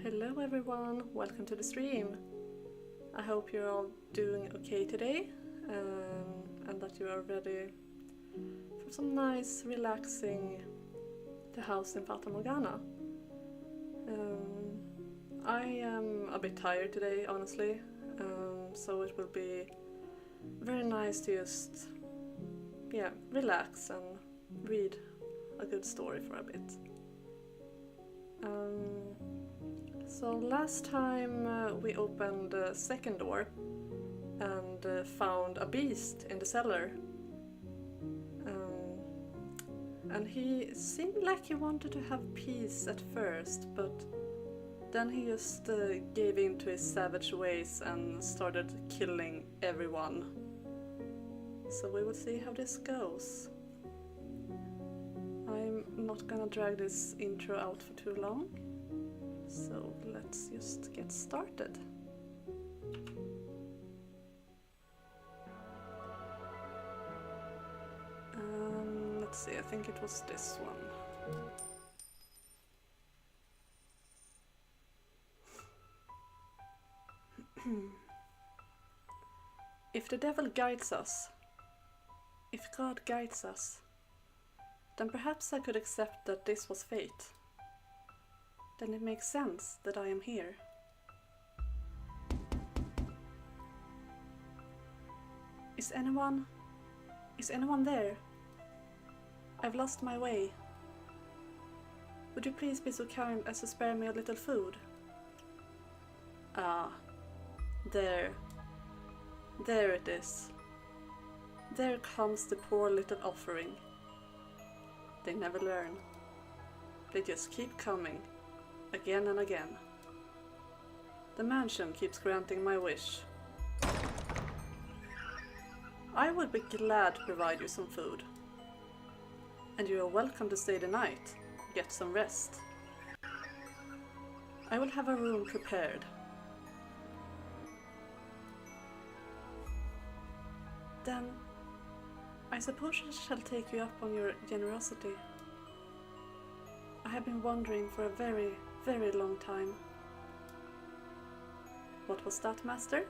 Hello everyone, welcome to the stream. I hope you're all doing okay today and that you are ready for some nice, relaxing The House in Fata Morgana. I am a bit tired today, honestly, so it will be very nice to just relax and read a good story for a bit. So last time we opened the second door and found a beast in the cellar. And he seemed like he wanted to have peace at first, but then he just gave in to his savage ways and started killing everyone. So we will see how this goes. I'm not gonna drag this intro out for too long, so let's just get started. Let's see, I think it was this one. If the devil guides us, if God guides us, then perhaps I could accept that this was fate. Then it makes sense that I am here. Is anyone there? I've lost my way. Would you please be so kind as to spare me a little food? Ah, there it is. There comes the poor little offering. They never learn. They just keep coming, again and again. The mansion keeps granting my wish. I would be glad to provide you some food. And you are welcome to stay the night, get some rest. I will have a room prepared. Then, I suppose I shall take you up on your generosity. I have been wondering for a very, very long time. What was that, master?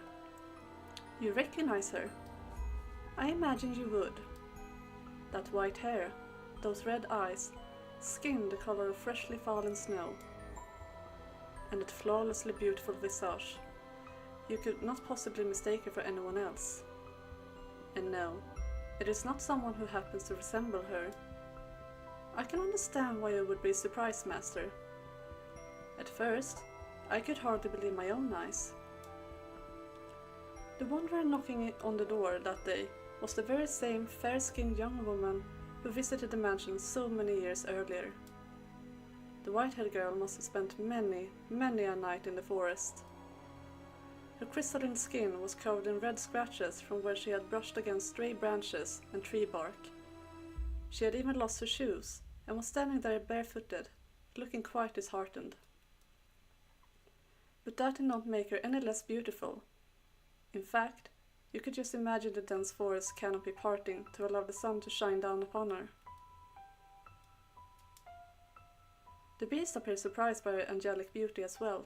You recognize her? I imagined you would. That white hair, those red eyes, skin the color of freshly fallen snow, and that flawlessly beautiful visage. You could not possibly mistake her for anyone else. And no, it is not someone who happens to resemble her. I can understand why you would be surprised, master. At first, I could hardly believe my own eyes. The wanderer knocking on the door that day was the very same fair-skinned young woman who visited the mansion so many years earlier. The white-haired girl must have spent many, many a night in the forest. Her crystalline skin was covered in red scratches from where she had brushed against stray branches and tree bark. She had even lost her shoes and was standing there barefooted, looking quite disheartened. But that did not make her any less beautiful. In fact, you could just imagine the dense forest canopy parting to allow the sun to shine down upon her. The beast appeared surprised by her angelic beauty as well.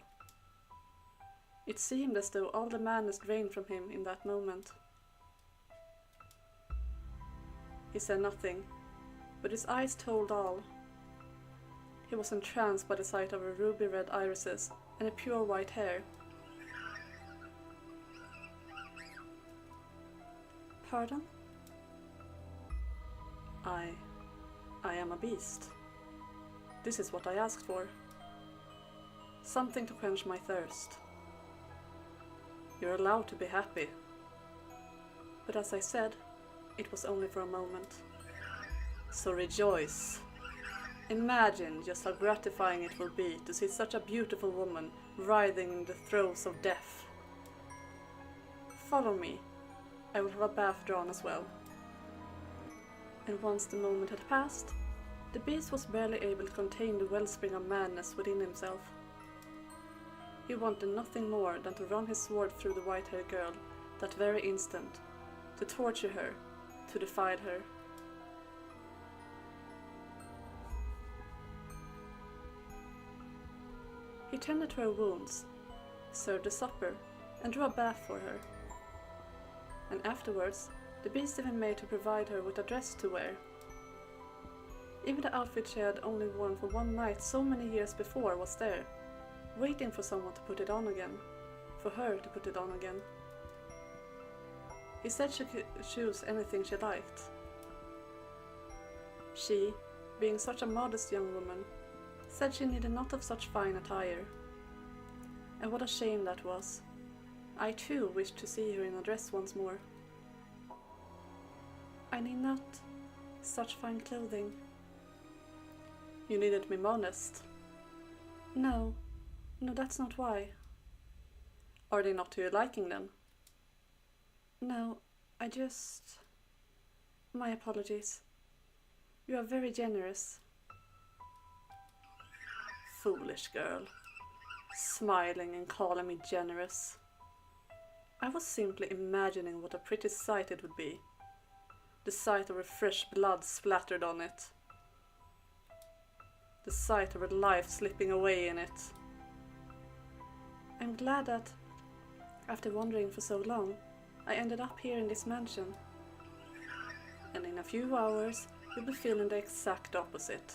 It seemed as though all the madness drained from him in that moment. He said nothing, but his eyes told all. He was entranced by the sight of her ruby-red irises and her pure white hair. Pardon? I am a beast. This is what I asked for. Something to quench my thirst. You're allowed to be happy. But as I said, it was only for a moment. So rejoice. Imagine just how gratifying it will be to see such a beautiful woman writhing in the throes of death. Follow me. I will have a bath drawn as well. And once the moment had passed, the beast was barely able to contain the wellspring of madness within himself. He wanted nothing more than to run his sword through the white-haired girl that very instant, to torture her, to defile her. He tended to her wounds, served the supper, and drew a bath for her. And afterwards, the beast even made to provide her with a dress to wear. Even the outfit she had only worn for one night so many years before was there, waiting for someone to put it on again, for her to put it on again. He said she could choose anything she liked. She, being such a modest young woman, said she needed not of such fine attire. And what a shame that was. I too wished to see her in a dress once more. I need not such fine clothing. You needed me modest. No, that's not why. Are they not to your liking then? No, I just... My apologies. You are very generous. Foolish girl. Smiling and calling me generous. I was simply imagining what a pretty sight it would be. The sight of her fresh blood splattered on it. The sight of her life slipping away in it. I'm glad that, after wandering for so long, I ended up here in this mansion. And in a few hours, you'll be feeling the exact opposite.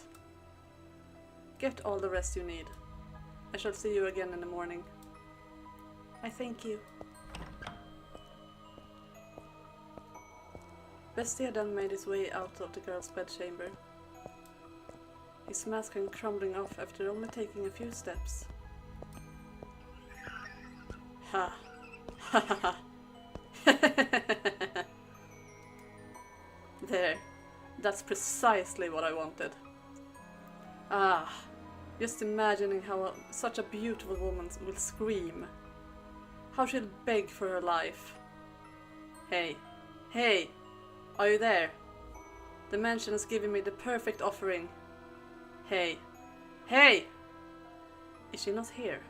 Get all the rest you need. I shall see you again in the morning. I thank you. Bestia then made his way out of the girl's bedchamber. His mask came crumbling off after only taking a few steps. Ha! Ha ha ha! There, that's precisely what I wanted. Ah, just imagining how such a beautiful woman will scream. How she'll beg for her life. Hey, hey, are you there? The mansion has given me the perfect offering. Hey, hey! Is she not here?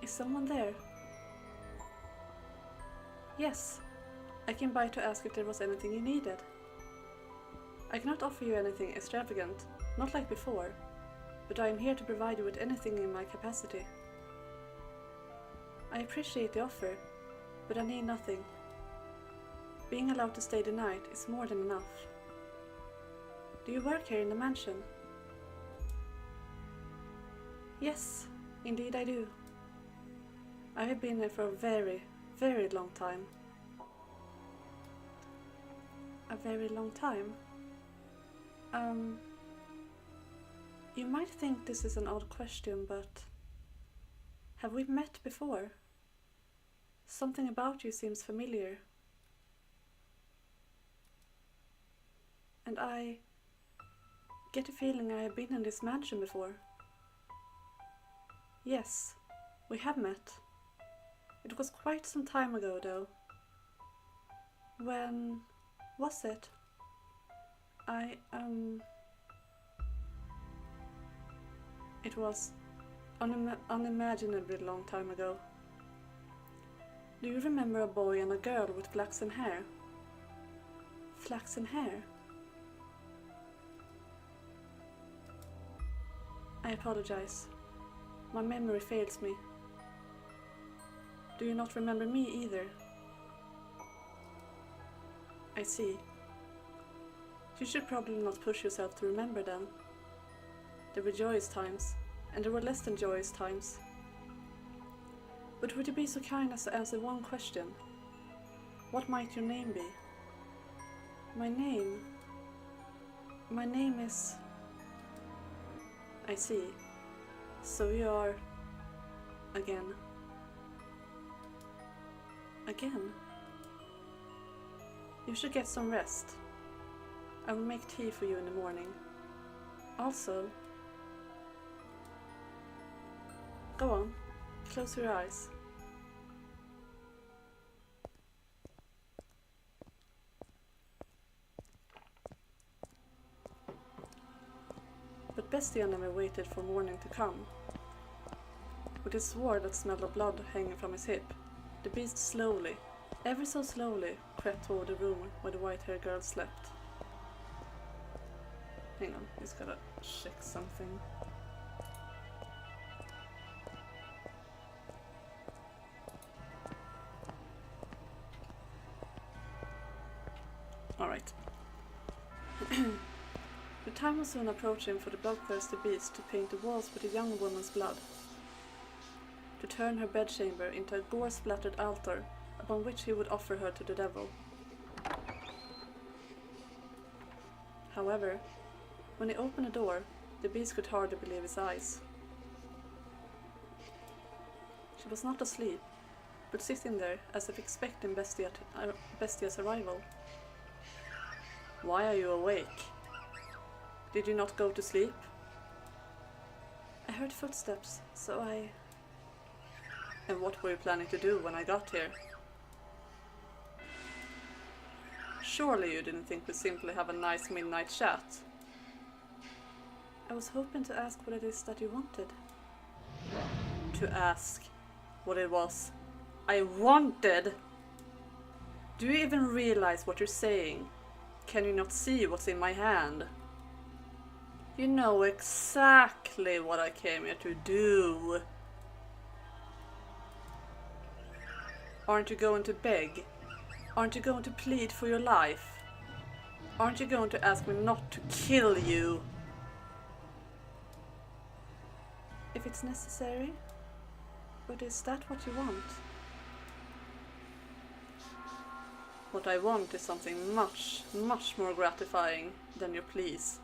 Is someone there? Yes, I came by to ask if there was anything you needed. I cannot offer you anything extravagant, not like before, but I am here to provide you with anything in my capacity. I appreciate the offer, but I need nothing. Being allowed to stay the night is more than enough. Do you work here in the mansion? Yes, indeed I do. I have been here for a very, very long time. A very long time? You might think this is an odd question, but have we met before? Something about you seems familiar. And I get a feeling I have been in this mansion before. Yes, we have met. It was quite some time ago, though. When was it? It was unimaginably long time ago. Do you remember a boy and a girl with flaxen hair? Flaxen hair? I apologize. My memory fails me. Do you not remember me either? I see. You should probably not push yourself to remember then. There were joyous times, and there were less than joyous times. But would you be so kind as to answer one question? What might your name be? My name? My name is... I see. So you are... again. Again? You should get some rest. I will make tea for you in the morning. Also... Go on, close your eyes. But Bestia never waited for morning to come. With his sword that smelled of blood hanging from his hip, the beast slowly, ever so slowly, crept toward the room where the white-haired girl slept. Hang on, he's gotta check something. Alright. The time was soon approaching for the bloodthirsty beast to paint the walls with a young woman's blood, to turn her bedchamber into a gore-splattered altar upon which he would offer her to the devil. However, when he opened the door, the beast could hardly believe his eyes. She was not asleep, but sitting there as if expecting Bestia's arrival. "Why are you awake? Did you not go to sleep?" "I heard footsteps, so I..." "And what were you planning to do when I got here?" "Surely you didn't think we'd simply have a nice midnight chat?" "I was hoping to ask what it is that you wanted." "To ask what it was I wanted? Do you even realize what you're saying? Can you not see what's in my hand? You know exactly what I came here to do. Aren't you going to beg? Aren't you going to plead for your life? Aren't you going to ask me not to kill you?" "If it's necessary. But is that what you want?" "What I want is something much, much more gratifying than your pleas.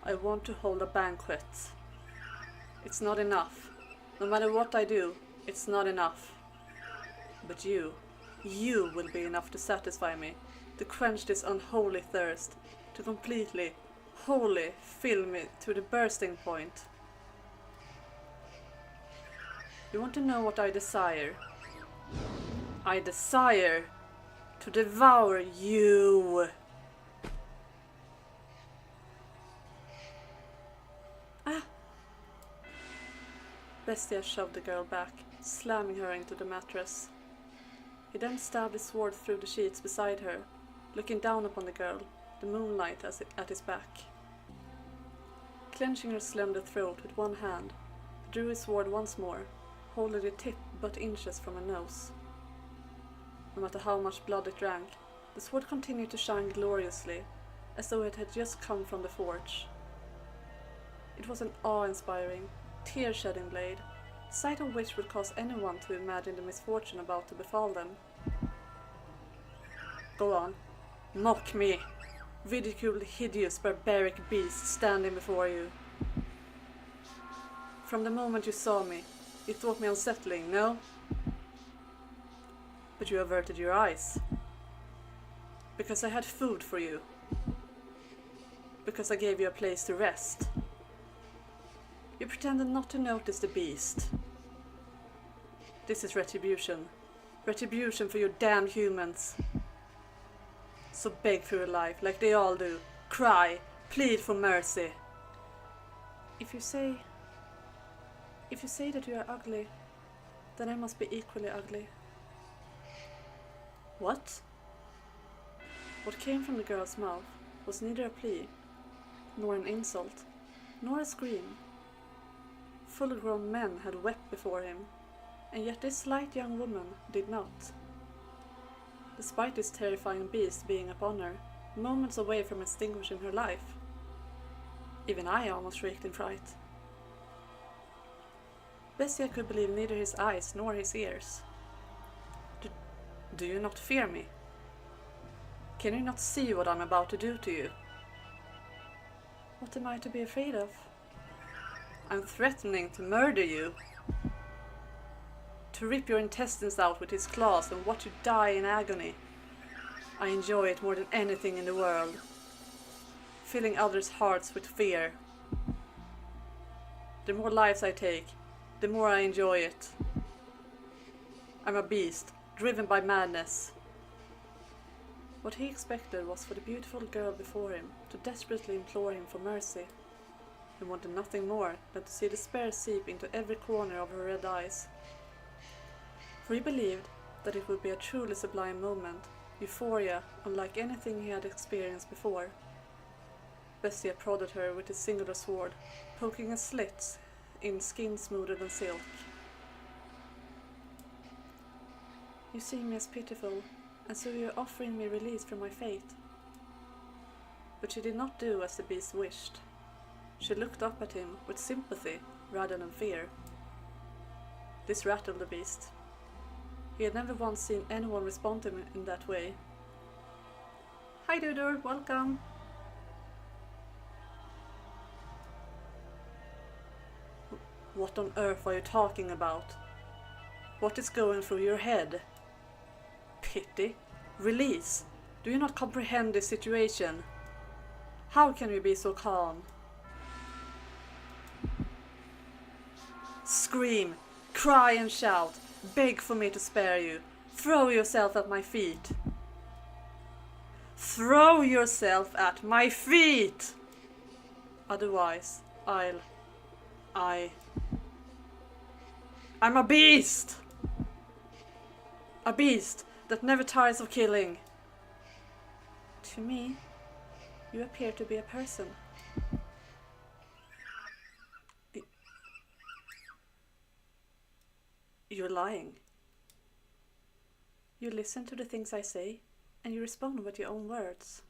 I want to hold a banquet. It's not enough. No matter what I do, it's not enough. But you will be enough to satisfy me, to quench this unholy thirst, to completely, wholly fill me to the bursting point. You want to know what I desire? I desire to devour you." "Ah!" Bestia shoved the girl back, slamming her into the mattress. He then stabbed his sword through the sheets beside her, looking down upon the girl, the moonlight at his back. Clenching her slender throat with one hand, he drew his sword once more, holding the tip but inches from her nose. No matter how much blood it drank, the sword continued to shine gloriously, as though it had just come from the forge. It was an awe-inspiring, tear-shedding blade, the sight of which would cause anyone to imagine the misfortune about to befall them. "Go on, mock me, ridicule the hideous barbaric beast standing before you. From the moment you saw me, you thought me unsettling, no? But you averted your eyes. Because I had food for you. Because I gave you a place to rest. You pretended not to notice the beast. This is retribution. Retribution for your damned humans. So beg for your life, like they all do. Cry, plead for mercy. If you say that you are ugly, then I must be equally ugly." "What?" What came from the girl's mouth was neither a plea, nor an insult, nor a scream. Full-grown men had wept before him, and yet this slight young woman did not. Despite this terrifying beast being upon her, moments away from extinguishing her life. Even I almost shrieked in fright. Bestia could believe neither his eyes nor his ears. Do you not fear me? Can you not see what I'm about to do to you?" "What am I to be afraid of?" "I'm threatening to murder you. To rip your intestines out with his claws and watch you die in agony. I enjoy it more than anything in the world. Filling others' hearts with fear. The more lives I take, the more I enjoy it. I'm a beast, driven by madness." What he expected was for the beautiful girl before him to desperately implore him for mercy. He wanted nothing more than to see despair seep into every corner of her red eyes. For he believed that it would be a truly sublime moment, euphoria unlike anything he had experienced before. Bestia prodded her with his singular sword, poking a slit in skin smoother than silk. You see me as pitiful, and so you are offering me release from my fate. But she did not do as the beast wished. She looked up at him with sympathy rather than fear. This rattled the beast. He had never once seen anyone respond to him in that way. Hi Dudur, welcome! What on earth are you talking about? What is going through your head? Pity? Release? Do you not comprehend this situation? How can you be so calm? Scream, cry and shout, beg for me to spare you. Throw yourself at my feet. Throw yourself at my feet! Otherwise, I'm a beast! A beast that never tires of killing. To me, you appear to be a person. You're lying. You listen to the things I say, and you respond with your own words.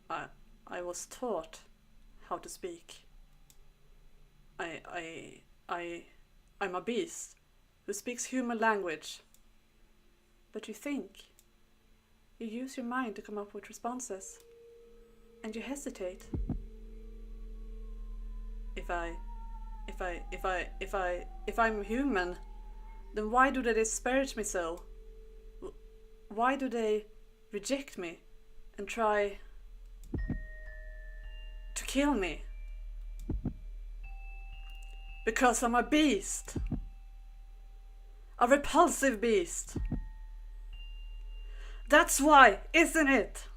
I was taught how to speak. I'm a beast who speaks human language. But you think. You use your mind to come up with responses. And you hesitate. If I'm human, then why do they disparage me so? Why do they reject me and try to kill me? Because I'm a beast. A repulsive beast. That's why, isn't it?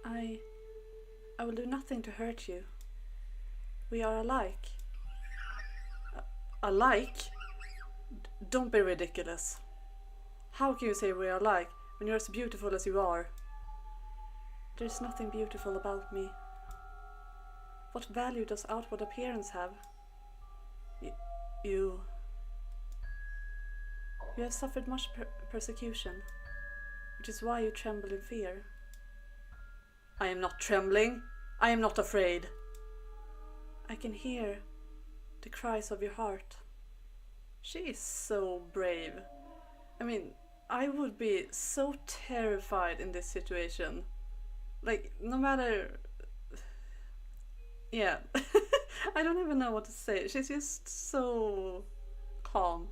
I will do nothing to hurt you. We are alike. Alike? Don't be ridiculous. How can you say we are alike when you're as beautiful as you are? There's nothing beautiful about me. What value does outward appearance have? You have suffered much persecution, which is why you tremble in fear. I am not trembling. I am not afraid. I can hear the cries of your heart. She is so brave. I mean, I would be so terrified in this situation. Like, no matter... Yeah. I don't even know what to say. She's just so calm.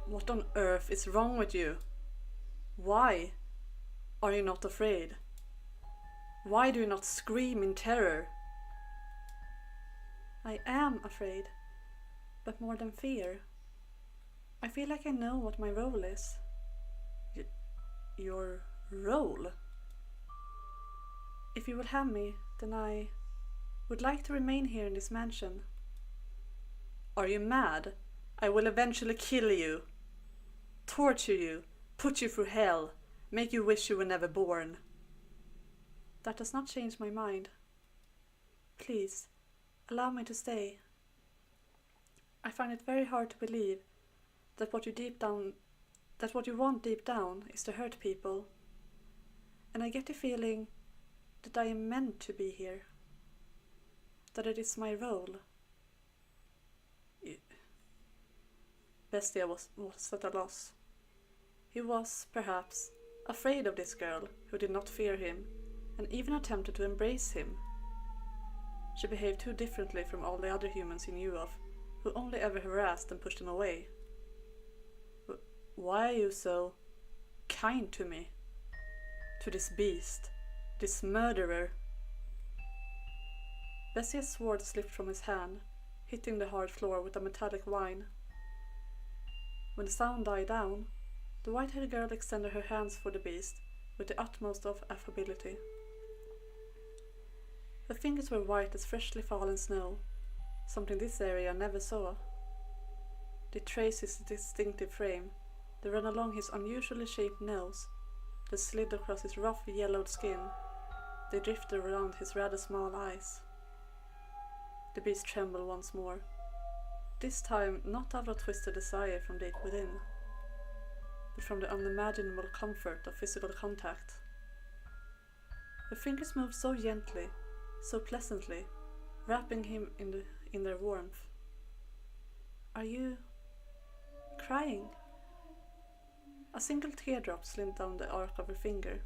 What on earth is wrong with you? Why are you not afraid? Why do you not scream in terror? I am afraid, but more than fear. I feel like I know what my role is. Your role? If you will have me, then I would like to remain here in this mansion. Are you mad? I will eventually kill you, torture you, put you through hell, make you wish you were never born. That does not change my mind. Please, allow me to stay. I find it very hard to believe that what you want deep down is to hurt people. And I get the feeling that I am meant to be here. That it is my role. Bestia was at a loss. He was, perhaps, afraid of this girl who did not fear him, and even attempted to embrace him. She behaved too differently from all the other humans he knew of, who only ever harassed and pushed him away. Why are you so kind to me? To this beast, this murderer? Bessia's sword slipped from his hand, hitting the hard floor with a metallic whine. When the sound died down, the white-haired girl extended her hands for the beast with the utmost of affability. Her fingers were white as freshly fallen snow, something this area never saw. They traced his distinctive frame, They ran along his unusually shaped nose. They slid across his rough, yellowed skin. They drifted around his rather small eyes. The beast trembled once more. This time not out of twisted desire from deep within, but from the unimaginable comfort of physical contact. Her fingers moved so gently, so pleasantly, wrapping him in their warmth. "Are you crying?" A single teardrop slid down the arc of her finger.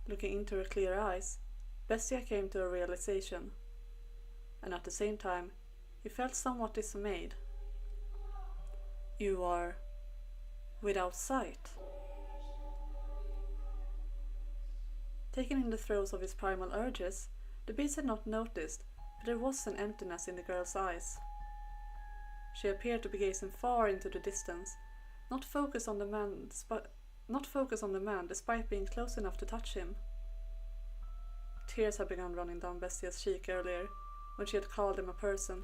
Looking into her clear eyes, Bestia came to a realization, and at the same time he felt somewhat dismayed. "You are without sight." Taken in the throes of his primal urges, the beast had not noticed, but there was an emptiness in the girl's eyes. She appeared to be gazing far into the distance, not focused on the man despite being close enough to touch him. Tears had begun running down Bestia's cheek earlier, when she had called him a person.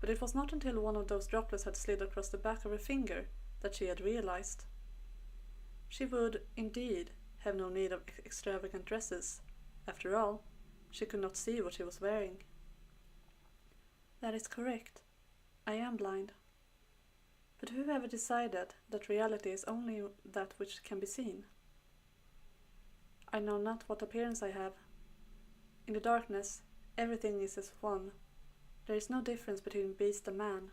But it was not until one of those droplets had slid across the back of her finger that she had realized. She would, indeed, have no need of extravagant dresses. After all, she could not see what she was wearing. "That is correct. I am blind. But who ever decided that reality is only that which can be seen? I know not what appearance I have. In the darkness, everything is as one. There is no difference between beast and man.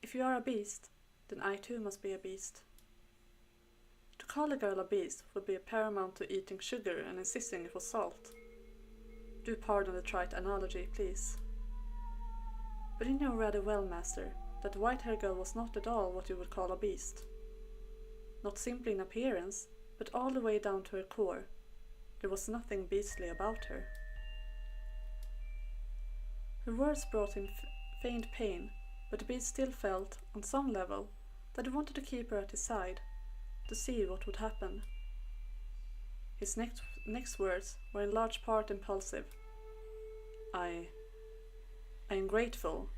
If you are a beast, then I too must be a beast." To call a girl a beast would be paramount to eating sugar and insisting it was salt. Do pardon the trite analogy, please. But you know rather well, master, that the white-haired girl was not at all what you would call a beast. Not simply in appearance, but all the way down to her core. There was nothing beastly about her. Her words brought him faint pain, but the beast still felt, on some level, that he wanted to keep her at his side, to see what would happen. His next words were in large part impulsive. I am grateful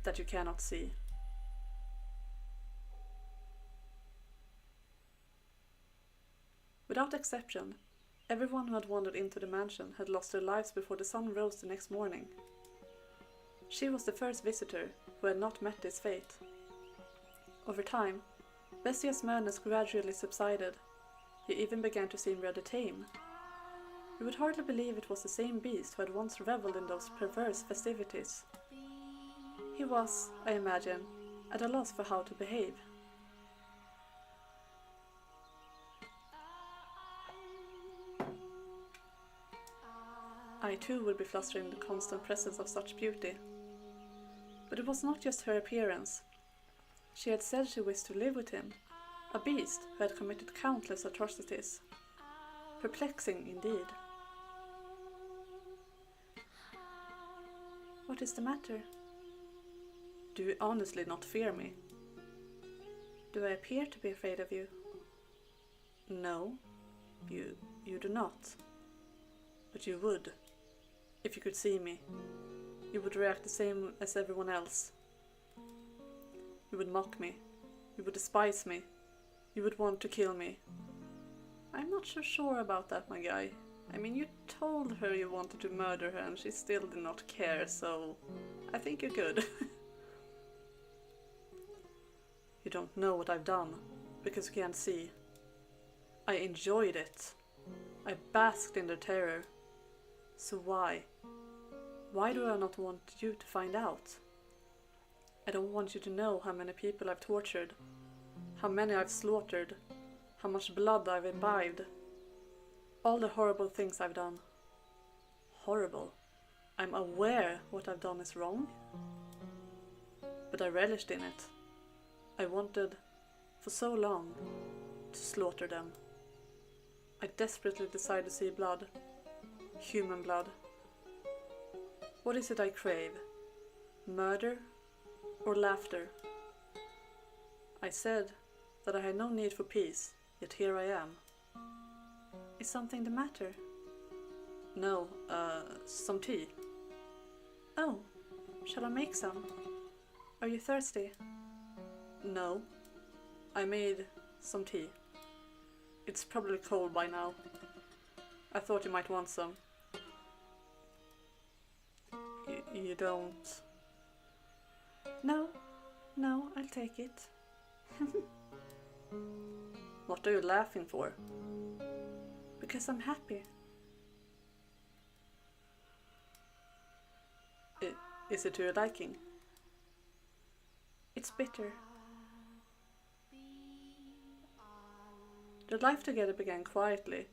that you cannot see." Without exception, everyone who had wandered into the mansion had lost their lives before the sun rose the next morning. She was the first visitor who had not met this fate. Over time, Bestia's madness gradually subsided. He even began to seem rather tame. You would hardly believe it was the same beast who had once reveled in those perverse festivities. He was, I imagine, at a loss for how to behave. I too would be flustered in the constant presence of such beauty. But it was not just her appearance. She had said she wished to live with him, a beast who had committed countless atrocities. Perplexing indeed. "What is the matter? Do you honestly not fear me?" "Do I appear to be afraid of you?" "No, you do not. But you would, if you could see me. You would react the same as everyone else. You would mock me. You would despise me. You would want to kill me." "I'm not so sure about that, my guy. I mean, you told her you wanted to murder her and she still did not care, so I think you're good." "You don't know what I've done, because you can't see. I enjoyed it. I basked in their terror. So why? Why do I not want you to find out? I don't want you to know how many people I've tortured, how many I've slaughtered, how much blood I've imbibed. All the horrible things I've done. Horrible. I'm aware what I've done is wrong. But I relished in it. I wanted, for so long, to slaughter them. I desperately decided to see blood. Human blood. What is it I crave? Murder or laughter? I said that I had no need for peace, yet here I am. Is something the matter? No, some tea. Oh, shall I make some? Are you thirsty? No, I made some tea. It's probably cold by now. I thought you might want some. You don't? No, I'll take it. What are you laughing for? Because I'm happy. Is it to your liking? It's bitter. Their life together began quietly,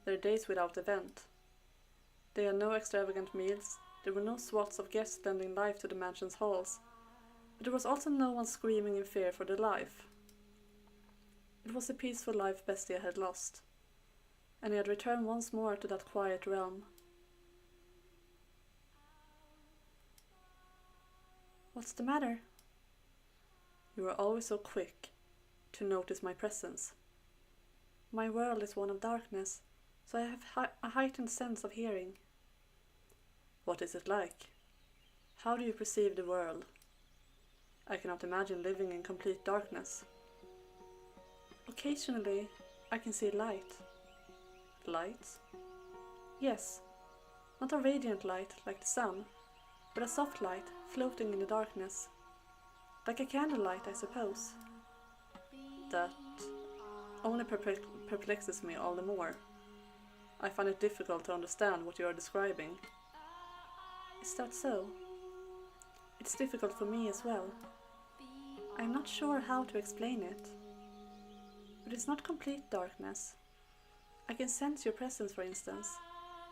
their days without event. They had no extravagant meals, there were no swaths of guests lending life to the mansion's halls, but there was also no one screaming in fear for their life. It was a peaceful life Bestia had lost, and he had returned once more to that quiet realm. What's the matter? You are always so quick to notice my presence. My world is one of darkness, so I have a heightened sense of hearing. What is it like? How do you perceive the world? I cannot imagine living in complete darkness. Occasionally, I can see light. Light? Yes, not a radiant light like the sun, but a soft light floating in the darkness. Like a candlelight, I suppose. That only perplexes me all the more. I find it difficult to understand what you are describing. Is that so? It's difficult for me as well. I'm not sure how to explain it. But it's not complete darkness. I can sense your presence, for instance,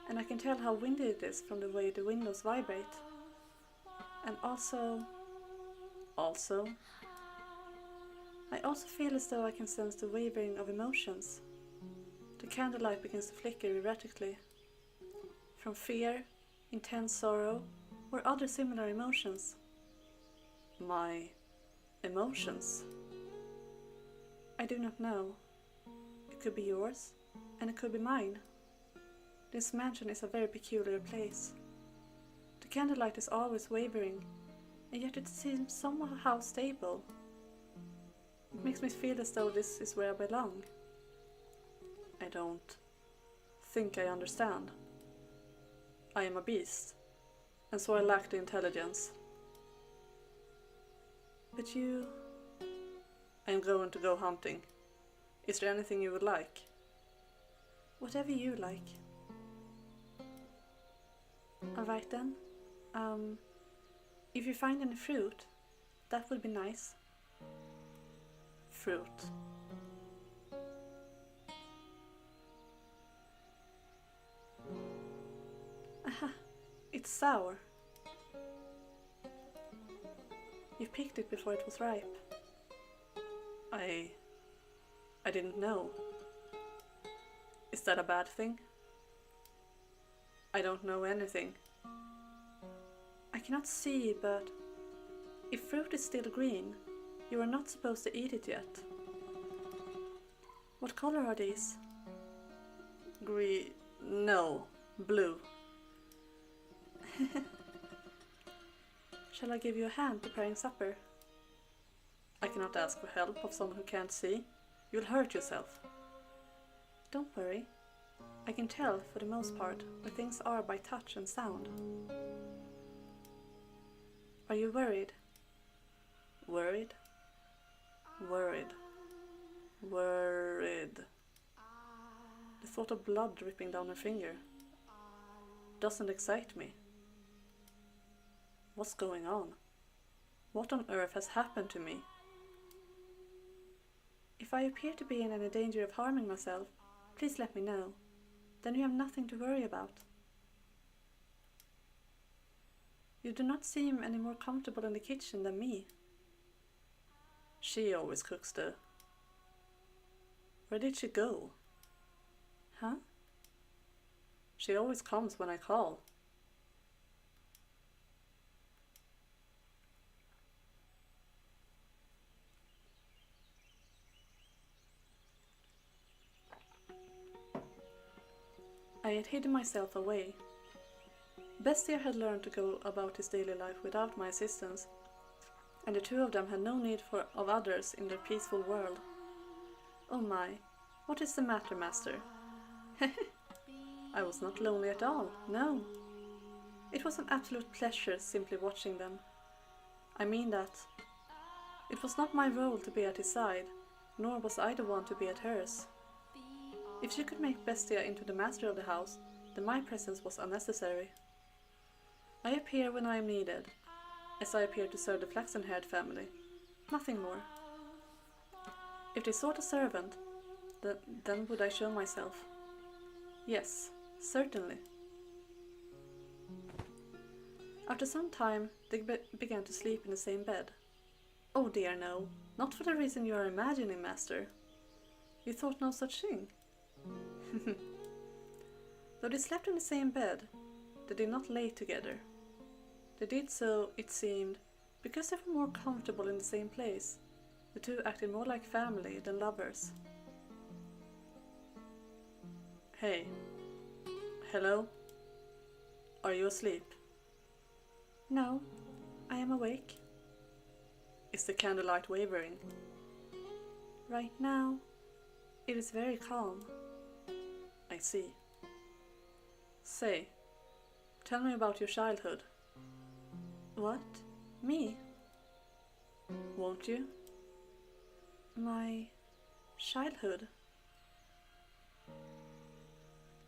and I can tell how windy it is from the way the windows vibrate. And also, I also feel as though I can sense the wavering of emotions. The candlelight begins to flicker erratically. From fear, intense sorrow, or other similar emotions. My emotions? I do not know. It could be yours, and it could be mine. This mansion is a very peculiar place. The candlelight is always wavering, and yet it seems somehow stable. It makes me feel as though this is where I belong. I don't think I understand. I am a beast, and so I lack the intelligence. But I am going to go hunting. Is there anything you would like? Whatever you like. Alright then. If you find any fruit, that would be nice. Fruit. Aha, it's sour. You picked it before it was ripe. I didn't know. Is that a bad thing? I don't know anything. I cannot see, but if fruit is still green, you are not supposed to eat it yet. What color are these? Green. No, blue. Shall I give you a hand preparing supper? I cannot ask for help of someone who can't see. You'll hurt yourself. Don't worry. I can tell, for the most part, where things are by touch and sound. Are you worried? Worried? Worried. Worried. The thought of blood dripping down her finger doesn't excite me. What's going on? What on earth has happened to me? If I appear to be in any danger of harming myself, please let me know. Then you have nothing to worry about. You do not seem any more comfortable in the kitchen than me. She always cooks though. Where did she go? Huh? She always comes when I call. I had hidden myself away. Bestia had learned to go about his daily life without my assistance, and the two of them had no need of others in their peaceful world. Oh my, what is the matter, master? I was not lonely at all, no. It was an absolute pleasure simply watching them. I mean that. It was not my role to be at his side, nor was I the one to be at hers. If she could make Bestia into the master of the house, then my presence was unnecessary. I appear when I am needed, as I appear to serve the flaxen-haired family. Nothing more. If they sought a servant, then would I show myself? Yes, certainly. After some time, they began to sleep in the same bed. Oh dear no, not for the reason you are imagining, master. You thought no such thing. Though they slept in the same bed, they did not lay together. They did so, it seemed, because they were more comfortable in the same place. The two acted more like family than lovers. Hey. Hello? Are you asleep? No, I am awake. Is the candlelight wavering? Right now, it is very calm. I see. Say, tell me about your childhood. What? Me? Won't you? My childhood?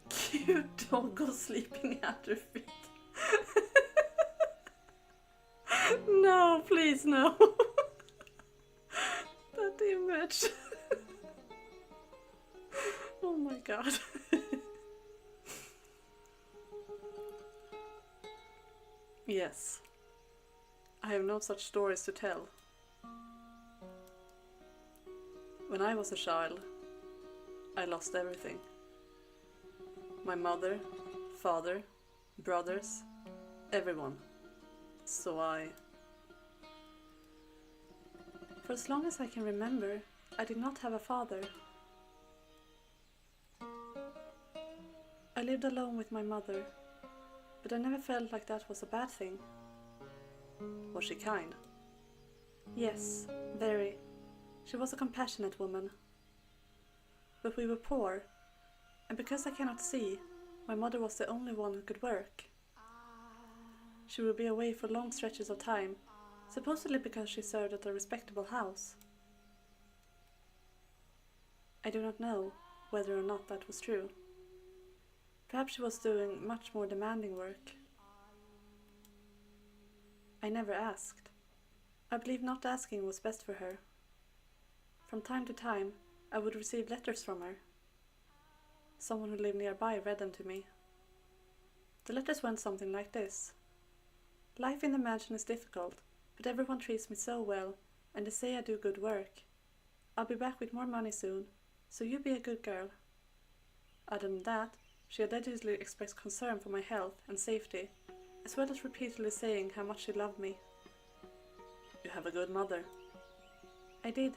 Cute doggo sleeping at her feet. No, please no. That image. Oh my god. Yes. I have no such stories to tell. When I was a child, I lost everything. My mother, father, brothers, everyone. So for as long as I can remember, I did not have a father. I lived alone with my mother, but I never felt like that was a bad thing. Was she kind? Yes, very. She was a compassionate woman. But we were poor, and because I cannot see, my mother was the only one who could work. She would be away for long stretches of time, supposedly because she served at a respectable house. I do not know whether or not that was true. Perhaps she was doing much more demanding work. I never asked. I believe not asking was best for her. From time to time, I would receive letters from her. Someone who lived nearby read them to me. The letters went something like this. Life in the mansion is difficult, but everyone treats me so well, and they say I do good work. I'll be back with more money soon, so you be a good girl. Other than that, she allegedly expressed concern for my health and safety, as well as repeatedly saying how much she loved me. You have a good mother. I did.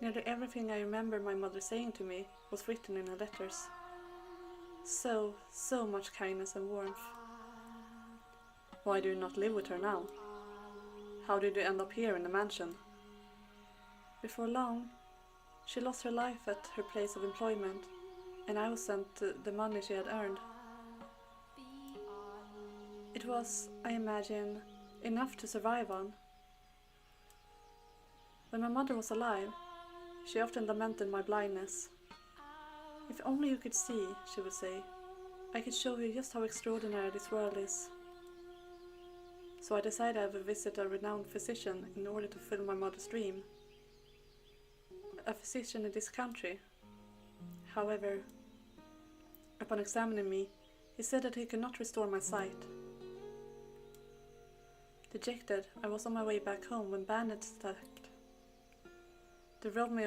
Nearly everything I remember my mother saying to me was written in her letters. So much kindness and warmth. Why do you not live with her now? How did you end up here in the mansion? Before long, she lost her life at her place of employment, and I was sent the money she had earned. It was, I imagine, enough to survive on. When my mother was alive, she often lamented my blindness. If only you could see, she would say, I could show you just how extraordinary this world is. So I decided I would visit a renowned physician in order to fulfill my mother's dream. A physician in this country. However, upon examining me, he said that he could not restore my sight. Dejected, I was on my way back home when bandits attacked. They robbed me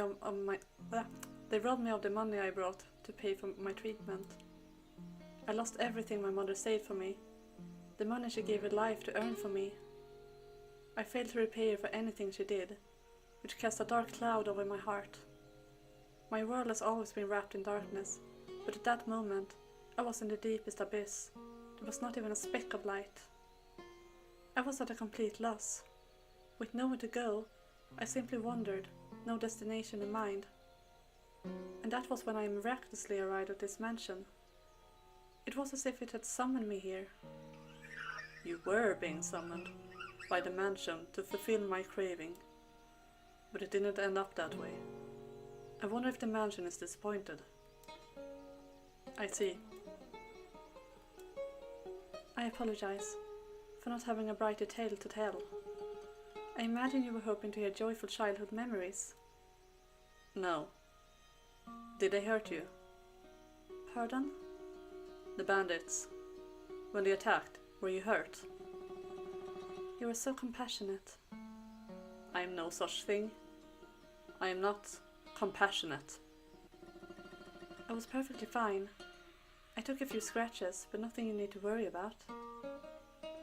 of the money I brought to pay for my treatment. I lost everything my mother saved for me, the money she gave her life to earn for me. I failed to repay her for anything she did, which cast a dark cloud over my heart. My world has always been wrapped in darkness, but at that moment I was in the deepest abyss. There was not even a speck of light. I was at a complete loss. With nowhere to go, I simply wandered, no destination in mind. And that was when I miraculously arrived at this mansion. It was as if it had summoned me here. You were being summoned by the mansion to fulfill my craving, but it didn't end up that way. I wonder if the mansion is disappointed. I see. I apologize for not having a brighter tale to tell. I imagine you were hoping to hear joyful childhood memories. No. Did they hurt you? Pardon? The bandits. When they attacked, were you hurt? You are so compassionate. I am no such thing. I am not compassionate. I was perfectly fine. I took a few scratches, but nothing you need to worry about.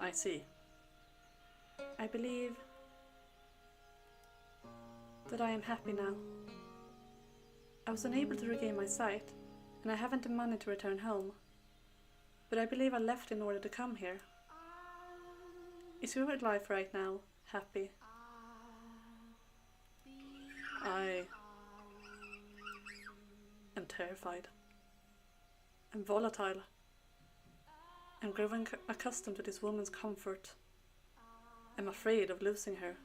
I see. I believe that I am happy now. I was unable to regain my sight, and I haven't the money to return home. But I believe I left in order to come here. Is your life right now happy? I am terrified. I'm volatile. I'm growing accustomed to this woman's comfort. I'm afraid of losing her.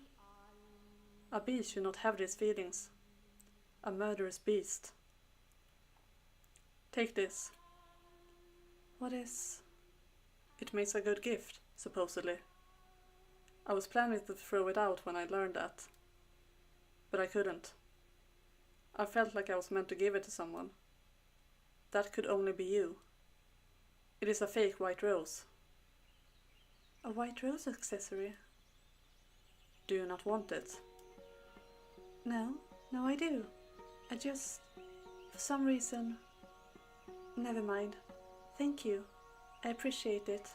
A beast should not have these feelings. A murderous beast. Take this. What is? It makes a good gift, supposedly. I was planning to throw it out when I learned that. But I couldn't. I felt like I was meant to give it to someone. That could only be you. It is a fake white rose. A white rose accessory? Do you not want it? No, I do. I just, for some reason... Never mind. Thank you. I appreciate it.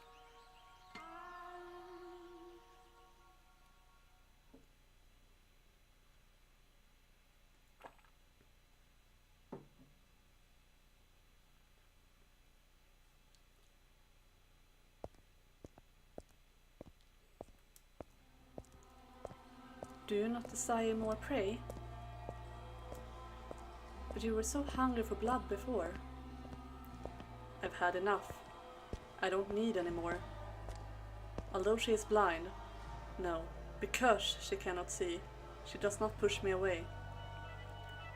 Do you not desire more prey? But you were so hungry for blood before. I've had enough. I don't need any more. Although she is blind, no, because she cannot see, she does not push me away.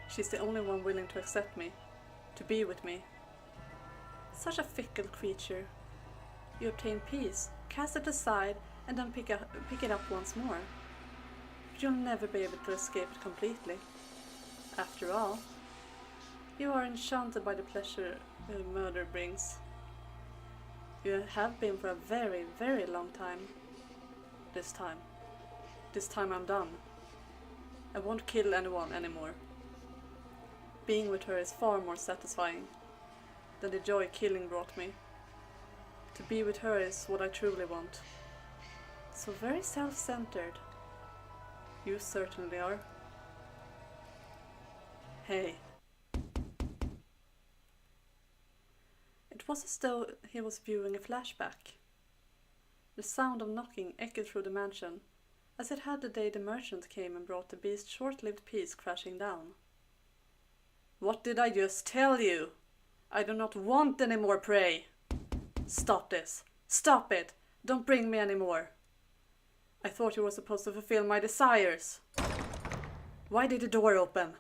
She's the only one willing to accept me, to be with me. Such a fickle creature. You obtain peace, cast it aside, and then pick it up once more. But you'll never be able to escape it completely. After all, you are enchanted by the pleasure murder brings. You have been for a very, very long time. This time I'm done. I won't kill anyone anymore. Being with her is far more satisfying than the joy killing brought me. To be with her is what I truly want. So very self-centered. You certainly are. Hey. It was as though he was viewing a flashback. The sound of knocking echoed through the mansion, as it had the day the merchant came and brought the beast's short-lived peace crashing down. What did I just tell you? I do not want any more prey. Stop this. Stop it. Don't bring me any more. I thought you were supposed to fulfill my desires. Why did the door open?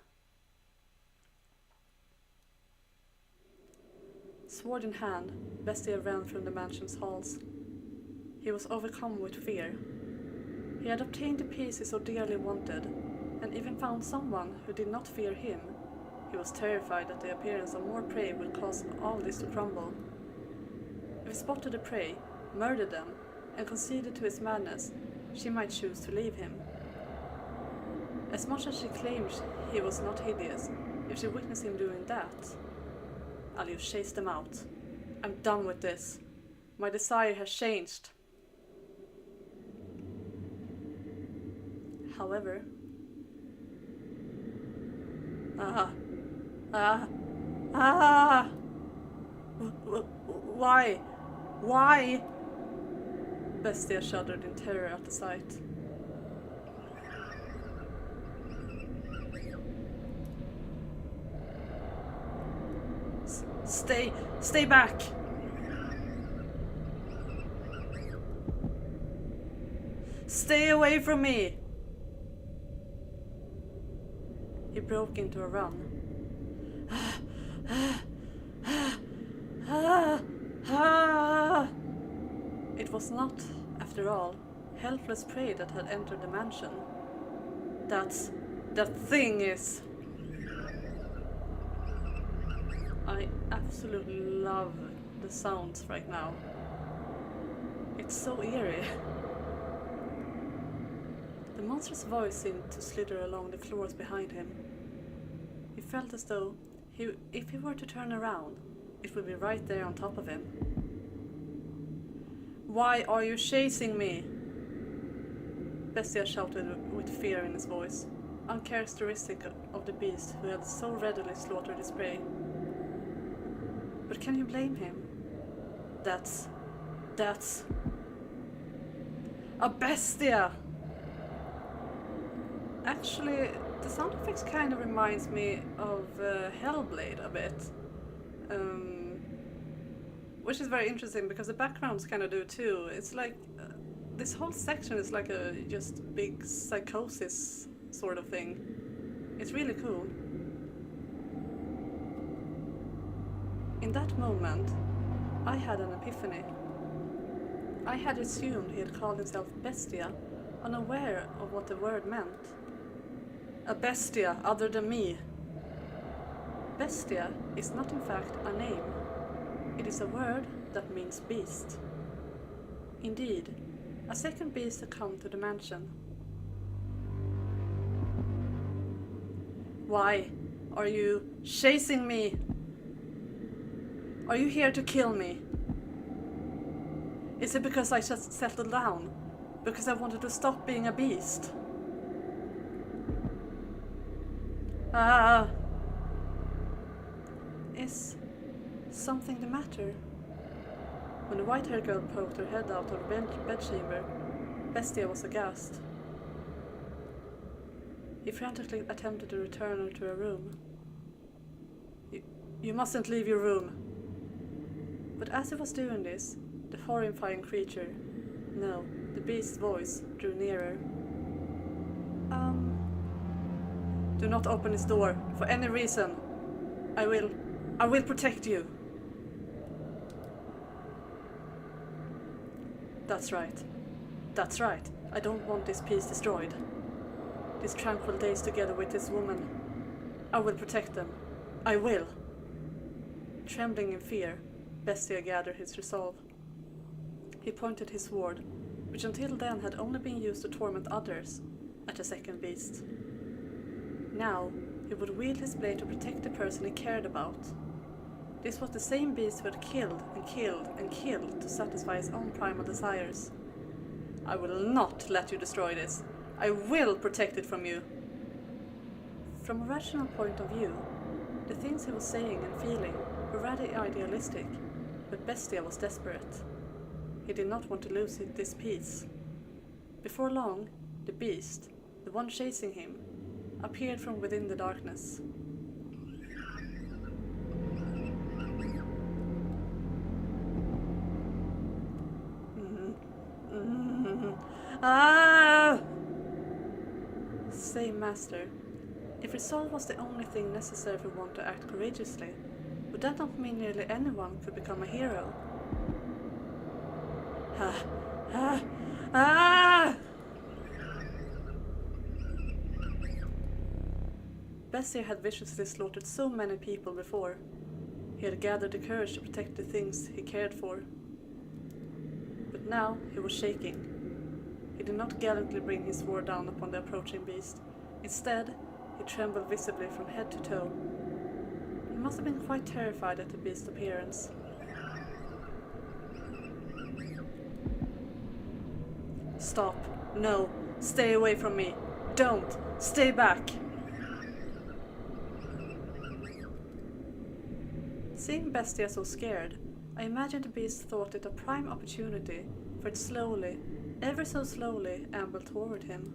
Sword in hand, Bestia ran from the mansion's halls. He was overcome with fear. He had obtained the peace he so dearly wanted, and even found someone who did not fear him. He was terrified that the appearance of more prey would cause all this to crumble. If he spotted a prey, murdered them, and conceded to his madness, she might choose to leave him. As much as she claimed he was not hideous, if she witnessed him doing that, I'll just chase them out. I'm done with this. My desire has changed. However... Why? Why? Bestia shuddered in terror at the sight. Stay back! Stay away from me! He broke into a run. It was not, after all, helpless prey that had entered the mansion. That thing is... I absolutely love the sounds right now. It's so eerie. The monster's voice seemed to slither along the floors behind him. He felt as though if he were to turn around, it would be right there on top of him. Why are you chasing me? Bestia shouted with fear in his voice, uncharacteristic of the beast who had so readily slaughtered his prey. But can you blame him? That's a bestia! Actually, the sound effects kind of reminds me of Hellblade a bit. Which is very interesting because the backgrounds kind of do too. It's like this whole section is like a just big psychosis sort of thing. It's really cool. In that moment, I had an epiphany. I had assumed he had called himself Bestia, unaware of what the word meant. A bestia other than me. Bestia is not in fact a name. It is a word that means beast. Indeed, a second beast had come to the mansion. Why are you chasing me? Are you here to kill me? Is it because I just settled down? Because I wanted to stop being a beast? Is something the matter? When the white-haired girl poked her head out of the bedchamber, Bestia was aghast. He frantically attempted to return her to her room. You mustn't leave your room. But as he was doing this, the horrifying creature, no, the beast's voice, drew nearer. Do not open this door, for any reason. I will protect you. That's right. I don't want this peace destroyed. These tranquil days together with this woman. I will protect them. I will. Trembling in fear, Bestia gathered his resolve. He pointed his sword, which until then had only been used to torment others, at the second beast. Now, he would wield his blade to protect the person he cared about. This was the same beast who had killed and killed and killed to satisfy his own primal desires. I will not let you destroy this. I will protect it from you. From a rational point of view, the things he was saying and feeling were rather idealistic, but Bestia was desperate. He did not want to lose this peace. Before long, the beast, the one chasing him, appeared from within the darkness. Say, Master, if resolve was the only thing necessary for one to act courageously, would that not mean nearly anyone could become a hero? Bessie had viciously slaughtered so many people before. He had gathered the courage to protect the things he cared for. But now he was shaking. He did not gallantly bring his sword down upon the approaching beast. Instead, he trembled visibly from head to toe. He must have been quite terrified at the beast's appearance. Stop. No. Stay away from me. Don't. Stay back. Seeing Bestia so scared, I imagined the beast thought it a prime opportunity for it slowly, ever so slowly, ambled toward him.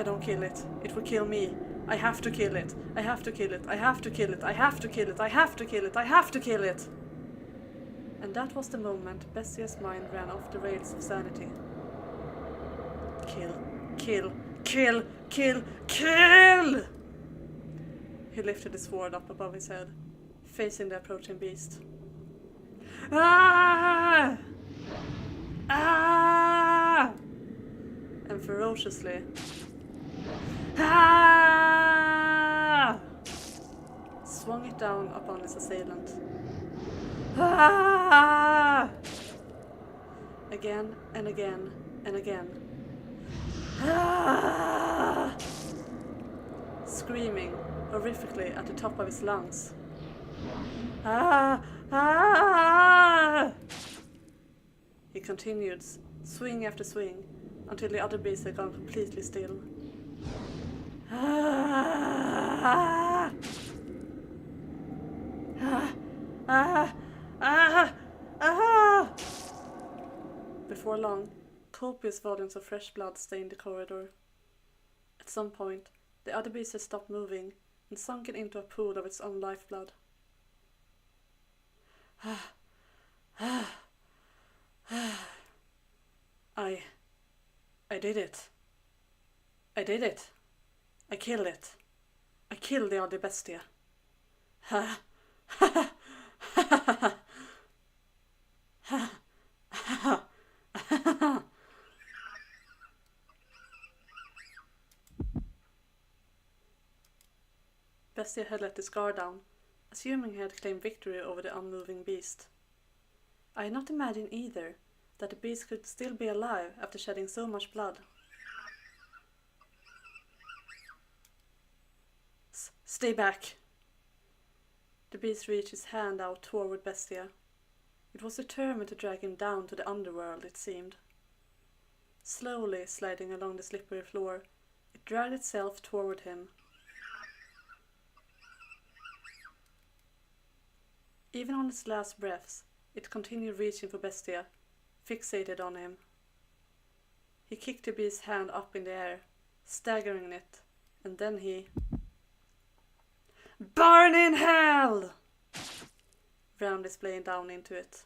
I don't kill it, it will kill me. I have to kill it. I have to kill it. I have to kill it. I have to kill it. I have to kill it. I have to kill it. And that was the moment Bestia's mind ran off the rails of sanity. Kill. Kill. Kill. Kill. Kill! He lifted his sword up above his head, facing the approaching beast. Ah! Ah! And ferociously. Ah! Swung it down upon his assailant. Ah! Again and again and again. Ah! Screaming horrifically at the top of his lungs. Ah! Ah! He continued, swing after swing, until the other beasts had gone completely still. Ah! Ah! Ah! Ah! Ah! Before long, copious volumes of fresh blood stained the corridor. At some point, the other beast had stopped moving and sunken into a pool of its own lifeblood. Ah! Ah! Ah! I did it. I did it. I killed it. I killed the other bestia. Ha! Ha! Ha! Ha! Ha! Ha! Ha! Bestia had let his guard down, assuming he had claimed victory over the unmoving beast. I had not imagined either that the beast could still be alive after shedding so much blood. Stay back! The beast reached his hand out toward Bestia. It was determined to drag him down to the underworld, it seemed. Slowly sliding along the slippery floor, it dragged itself toward him. Even on its last breaths, it continued reaching for Bestia, fixated on him. He kicked the beast's hand up in the air, staggering it, and then he... Burn in hell! Round displaying down into it.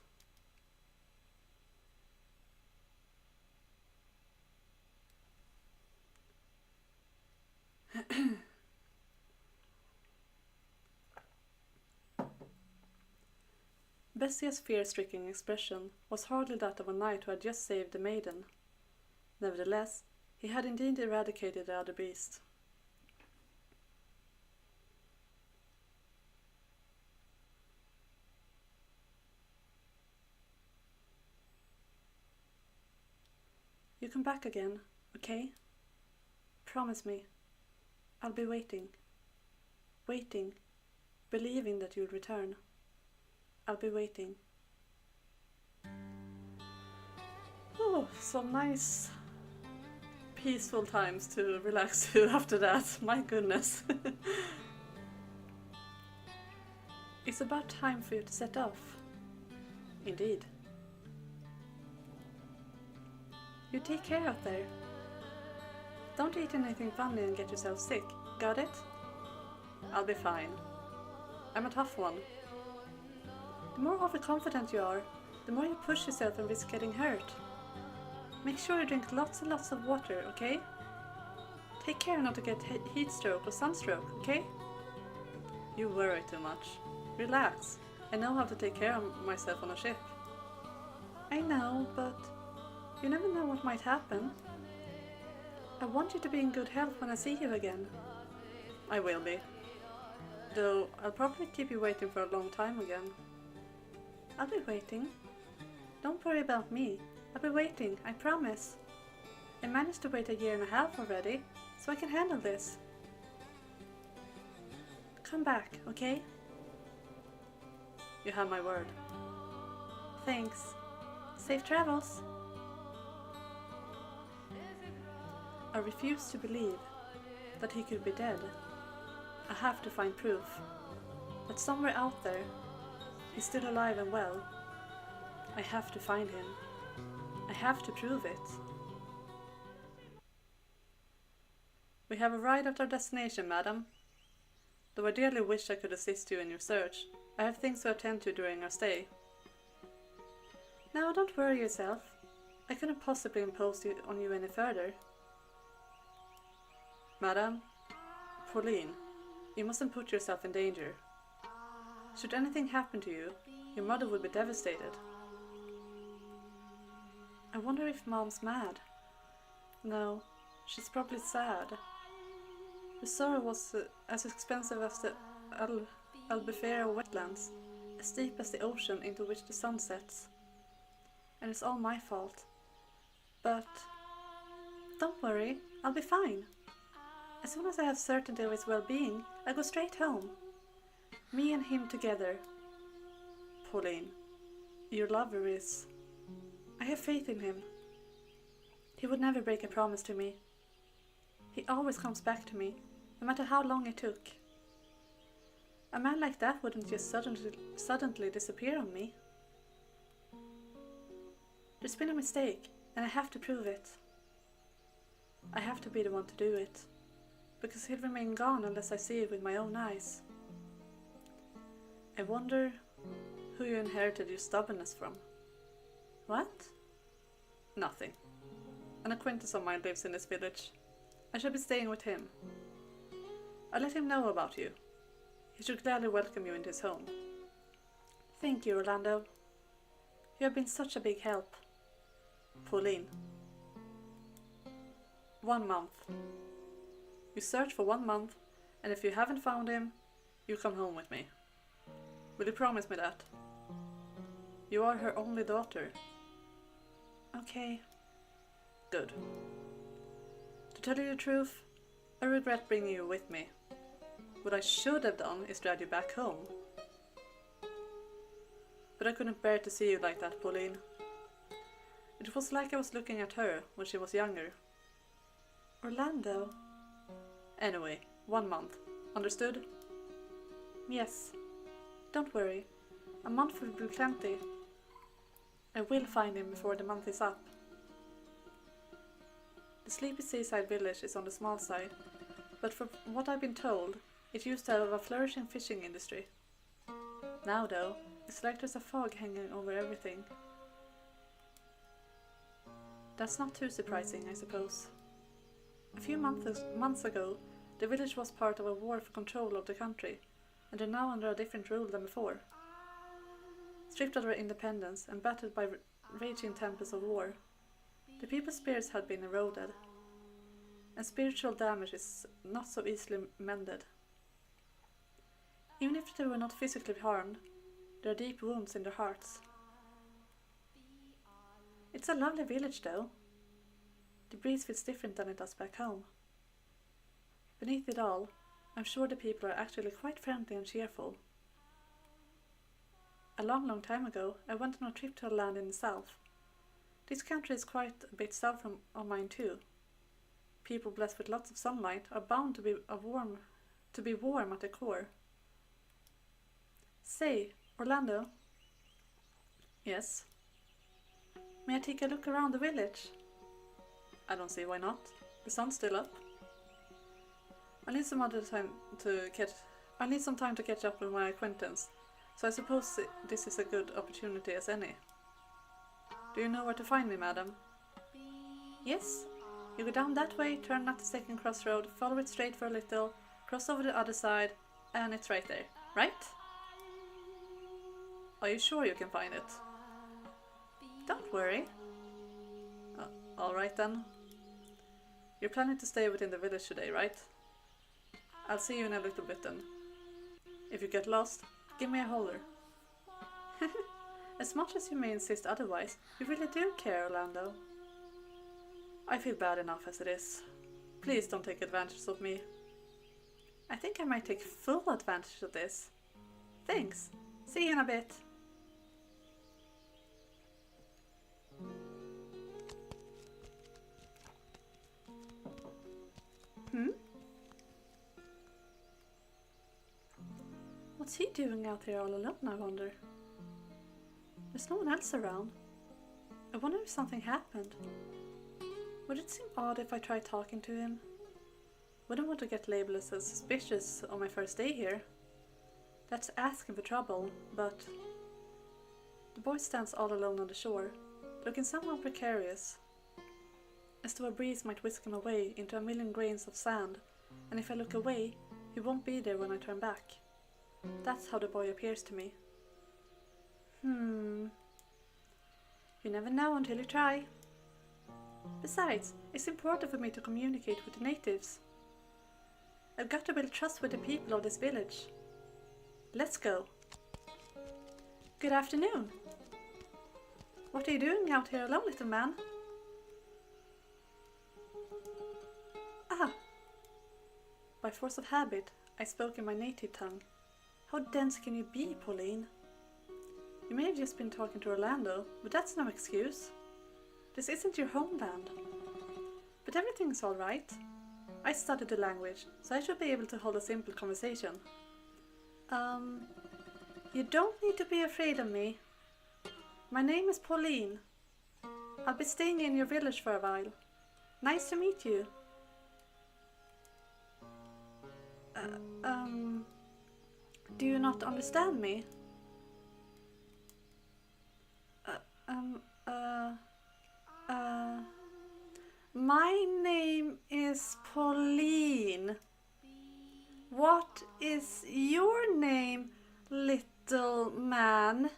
Bestia's fear-stricken expression was hardly that of a knight who had just saved the maiden. Nevertheless, he had indeed eradicated the other beast. You come back again, okay? Promise me. I'll be waiting. Waiting. Believing that you'll return. I'll be waiting. Oh, some nice peaceful times to relax to after that. My goodness. It's about time for you to set off. Indeed. You take care out there. Don't eat anything funny and get yourself sick. Got it? I'll be fine. I'm a tough one. The more overconfident you are, the more you push yourself and risk getting hurt. Make sure you drink lots and lots of water, okay? Take care not to get heat stroke or sunstroke, okay? You worry too much. Relax. I know how to take care of myself on a ship. I know, but you never know what might happen. I want you to be in good health when I see you again. I will be. Though I'll probably keep you waiting for a long time again. I'll be waiting. Don't worry about me. I'll be waiting, I promise. I managed to wait 1.5 years already, so I can handle this. Come back, okay? You have my word. Thanks. Safe travels. I refuse to believe that he could be dead. I have to find proof that somewhere out there he's still alive and well. I have to find him. I have to prove it. We have arrived at our destination, madam. Though I dearly wish I could assist you in your search, I have things to attend to during our stay. Now, don't worry yourself. I couldn't possibly impose on you any further. Madam, Pauline, you mustn't put yourself in danger. Should anything happen to you, your mother would be devastated. I wonder if Mom's mad. No, she's probably sad. The sorrow was as expensive as the Albufeira wetlands, as deep as the ocean into which the sun sets. And it's all my fault. But don't worry, I'll be fine. As soon as I have certainty of his well-being, I go straight home. Me and him together. Pauline, your lover is... I have faith in him. He would never break a promise to me. He always comes back to me, no matter how long it took. A man like that wouldn't just suddenly disappear on me. There's been a mistake, and I have to prove it. I have to be the one to do it, because he'll remain gone unless I see it with my own eyes. I wonder who you inherited your stubbornness from. What? Nothing. An acquaintance of mine lives in this village. I shall be staying with him. I'll let him know about you. He should gladly welcome you into his home. Thank you, Orlando. You have been such a big help. Pauline. 1 month. You search for 1 month, and if you haven't found him, you come home with me. Will you promise me that? You are her only daughter. Okay. Good. To tell you the truth, I regret bringing you with me. What I should have done is drag you back home. But I couldn't bear to see you like that, Pauline. It was like I was looking at her when she was younger. Orlando. Anyway, 1 month. Understood? Yes. Don't worry. A month will be plenty. I will find him before the month is up. The sleepy seaside village is on the small side, but from what I've been told, it used to have a flourishing fishing industry. Now though, it's like there's a fog hanging over everything. That's not too surprising, I suppose. A few months ago, the village was part of a war for control of the country, and they're now under a different rule than before. Stripped of their independence and battered by raging tempests of war, the people's spirits had been eroded, and spiritual damage is not so easily mended. Even if they were not physically harmed, there are deep wounds in their hearts. It's a lovely village though. The breeze feels different than it does back home. Beneath it all, I'm sure the people are actually quite friendly and cheerful. A long time ago, I went on a trip to a land in the south. This country is quite a bit south of mine too. People blessed with lots of sunlight are bound to be warm at the core. Say, Orlando. Yes? May I take a look around the village? I don't see why not. The sun's still up. I need some time to catch up with my acquaintance, so I suppose this is a good opportunity as any. Do you know where to find me, madam? Yes. You go down that way, turn at the second crossroad, follow it straight for a little, cross over the other side, and it's right there, right? Are you sure you can find it? Don't worry. Alright then. You're planning to stay within the village today, right? I'll see you in a little bit then. If you get lost, give me a holler. As much as you may insist otherwise, you really do care, Orlando. I feel bad enough as it is. Please don't take advantage of me. I think I might take full advantage of this. Thanks. See you in a bit. What's he doing out here all alone, I wonder? There's no one else around. I wonder if something happened. Would it seem odd if I tried talking to him? Wouldn't want to get labeled as suspicious on my first day here. That's asking for trouble, but... The boy stands all alone on the shore, looking somewhat precarious, as though a breeze might whisk him away into a million grains of sand, and if I look away, he won't be there when I turn back. That's how the boy appears to me. You never know until you try. Besides, it's important for me to communicate with the natives. I've got to build trust with the people of this village. Let's go. Good afternoon. What are you doing out here alone, little man? Ah! By force of habit, I spoke in my native tongue. How dense can you be, Pauline? You may have just been talking to Orlando, but that's no excuse. This isn't your homeland. But everything's all right. I studied the language, so I should be able to hold a simple conversation. You don't need to be afraid of me. My name is Pauline. I'll be staying in your village for a while. Nice to meet you. Do you not understand me? My name is Pauline. What is your name, little man?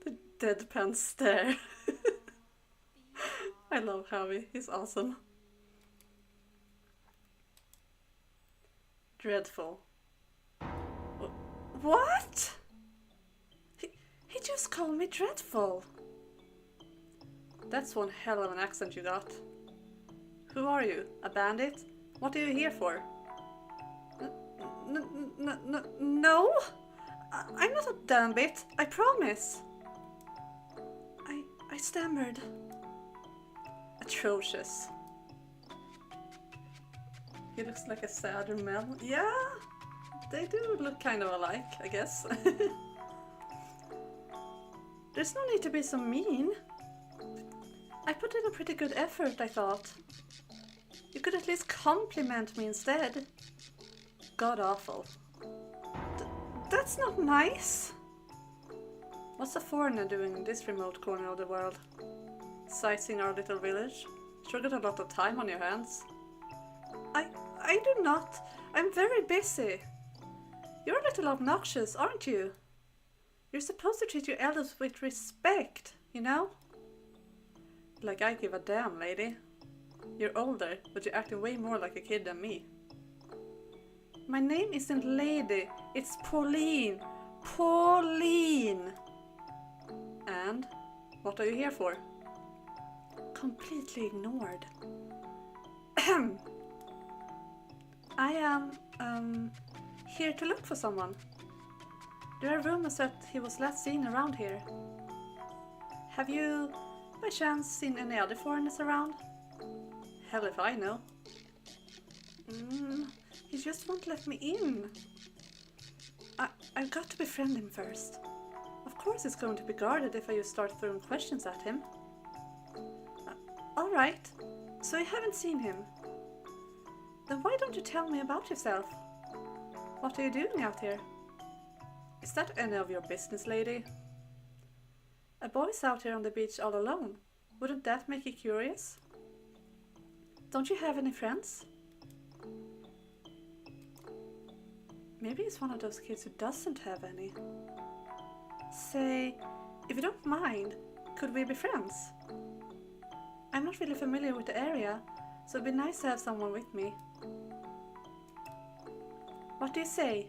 The deadpan stare. I love Howie, he's awesome. Dreadful. What? He just called me dreadful. That's one hell of an accent you got. Who are you? A bandit? What are you here for? No? I'm not a bandit, I promise. I stammered. Atrocious. He looks like a sadder Mel. Yeah, they do look kind of alike, I guess. There's no need to be so mean. I put in a pretty good effort, I thought. You could at least compliment me instead. God awful. That's not nice. What's a foreigner doing in this remote corner of the world? Sightseeing our little village? Sure got a lot of time on your hands. I do not. I'm very busy. You're a little obnoxious, aren't you? You're supposed to treat your elders with respect, you know? Like I give a damn, lady. You're older, but you're acting way more like a kid than me. My name isn't Lady, it's Pauline. Pauline! And? What are you here for? Completely ignored. I am, here to look for someone. There are rumors that he was last seen around here. Have you, by chance, seen any other foreigners around? Hell if I know. He just won't let me in. I've got to befriend him first. Of course it's going to be guarded if I just start throwing questions at him. Alright, so you haven't seen him. Then why don't you tell me about yourself? What are you doing out here? Is that any of your business, lady? A boy's out here on the beach all alone. Wouldn't that make you curious? Don't you have any friends? Maybe he's one of those kids who doesn't have any. Say, if you don't mind, could we be friends? I'm not really familiar with the area, so it'd be nice to have someone with me. What do you say?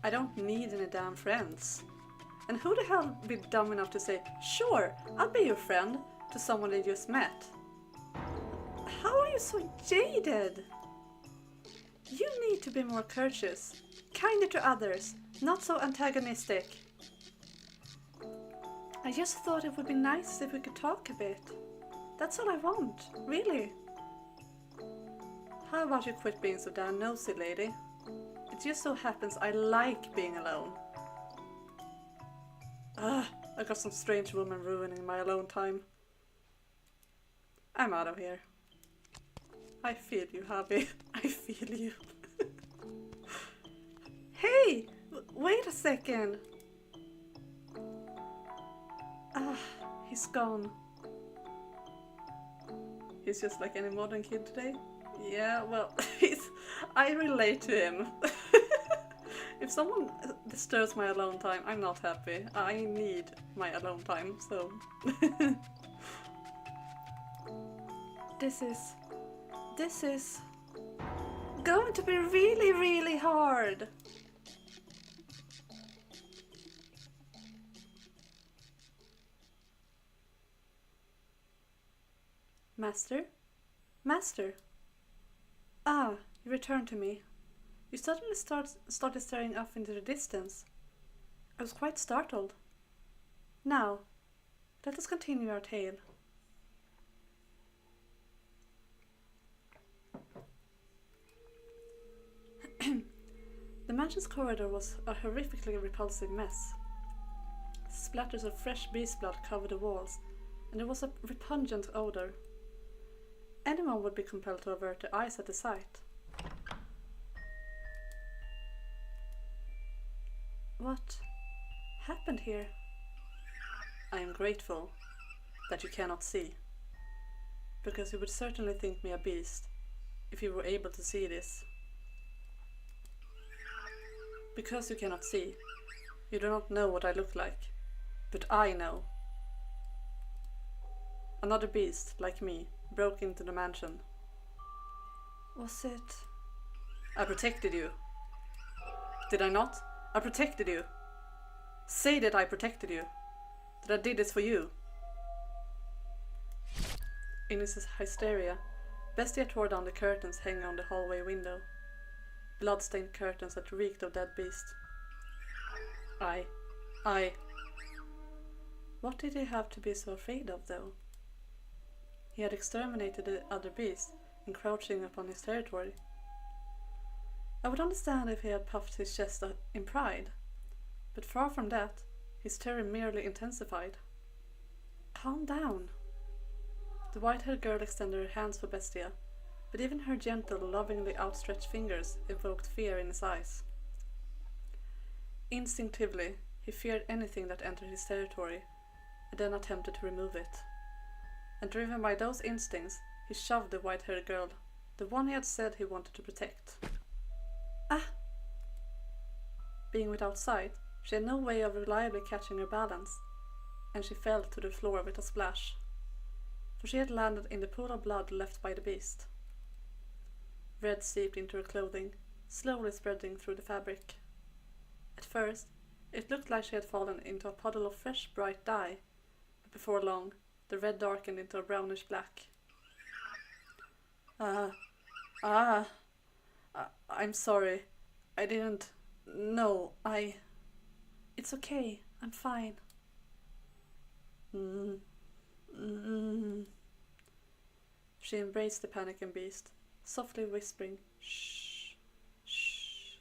I don't need any damn friends. And who the hell would be dumb enough to say, sure, I'll be your friend, to someone they just met? How are you so jaded? You need to be more courteous, kinder to others, not so antagonistic. I just thought it would be nice if we could talk a bit. That's all I want, really. How about you quit being so damn nosy, lady? It just so happens I like being alone. I got some strange woman ruining my alone time. I'm out of here. I feel you, Javi. I feel you. Hey! Wait a second! Ah, he's gone. He's just like any modern kid today. Yeah, well, I relate to him. If someone disturbs my alone time, I'm not happy. I need my alone time, so... This is going to be really, really hard. Master? Master? Ah, you returned to me. You suddenly started staring off into the distance. I was quite startled. Now, let us continue our tale. The mansion's corridor was a horrifically repulsive mess. Splatters of fresh beast blood covered the walls, and there was a repugnant odor. Anyone would be compelled to avert their eyes at the sight. What happened here? I am grateful that you cannot see, because you would certainly think me a beast if you were able to see this. Because you cannot see, you do not know what I look like, but I know. Another beast, like me, broke into the mansion. Was it? I protected you. Did I not? I protected you. Say that I protected you. That I did this for you. In his hysteria, Bestia tore down the curtains hanging on the hallway window. Blood-stained curtains that reeked of dead beast. I... What did he have to be so afraid of, though? He had exterminated the other beast, encroaching upon his territory. I would understand if he had puffed his chest in pride, but far from that, his terror merely intensified. Calm down. The white-haired girl extended her hands for Bestia, but even her gentle, lovingly outstretched fingers evoked fear in his eyes. Instinctively, he feared anything that entered his territory, and then attempted to remove it. And driven by those instincts, he shoved the white-haired girl, the one he had said he wanted to protect. Ah! Being without sight, she had no way of reliably catching her balance, and she fell to the floor with a splash, for she had landed in the pool of blood left by the beast. Red seeped into her clothing, slowly spreading through the fabric. At first, it looked like she had fallen into a puddle of fresh, bright dye, but before long, the red darkened into a brownish black. I'm sorry. I didn't... No, It's okay, I'm fine. She embraced the panicking beast, softly whispering, shh, shh,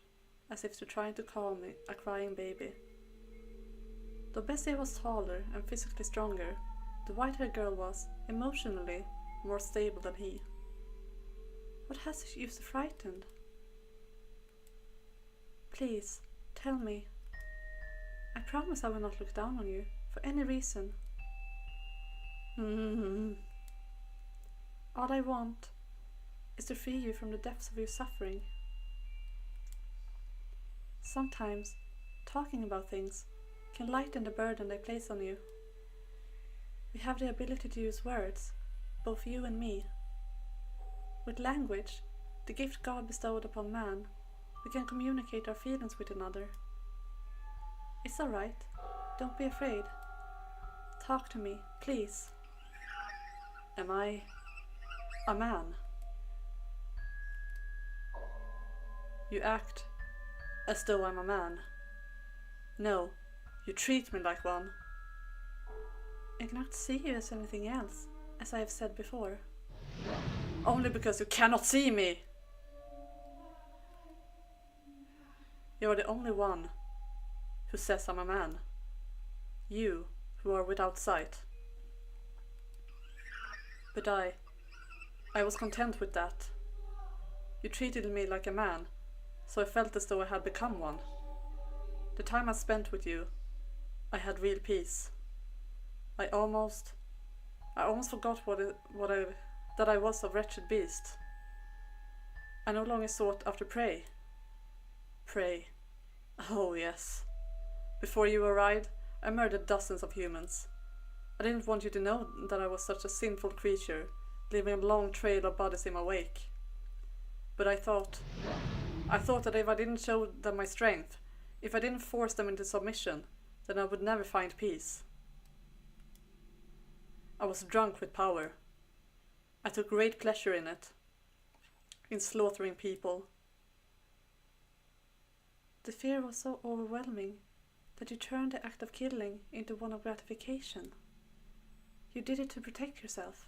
as if to trying to calm a crying baby. Though Bessie was taller and physically stronger, the white-haired girl was, emotionally, more stable than he. What has you so frightened? Please, tell me. I promise I will not look down on you, for any reason. All I want is to free you from the depths of your suffering. Sometimes, talking about things can lighten the burden they place on you. We have the ability to use words, both you and me. With language, the gift God bestowed upon man, we can communicate our feelings with another. It's all right. Don't be afraid. Talk to me, please. Am I a man? You act as though I'm a man. No, you treat me like one. I cannot see you as anything else, as I have said before. Only because you cannot see me! You are the only one who says I'm a man. You, who are without sight. But I I was content with that. You treated me like a man, so I felt as though I had become one. The time I spent with you, I had real peace. I almost forgot that I was a wretched beast. I no longer sought after prey. Prey. Oh yes. Before you arrived, I murdered dozens of humans. I didn't want you to know that I was such a sinful creature, leaving a long trail of bodies in my wake. But I thought that if I didn't show them my strength, if I didn't force them into submission, then I would never find peace. I was drunk with power. I took great pleasure in it, in slaughtering people. The fear was so overwhelming that you turned the act of killing into one of gratification. You did it to protect yourself.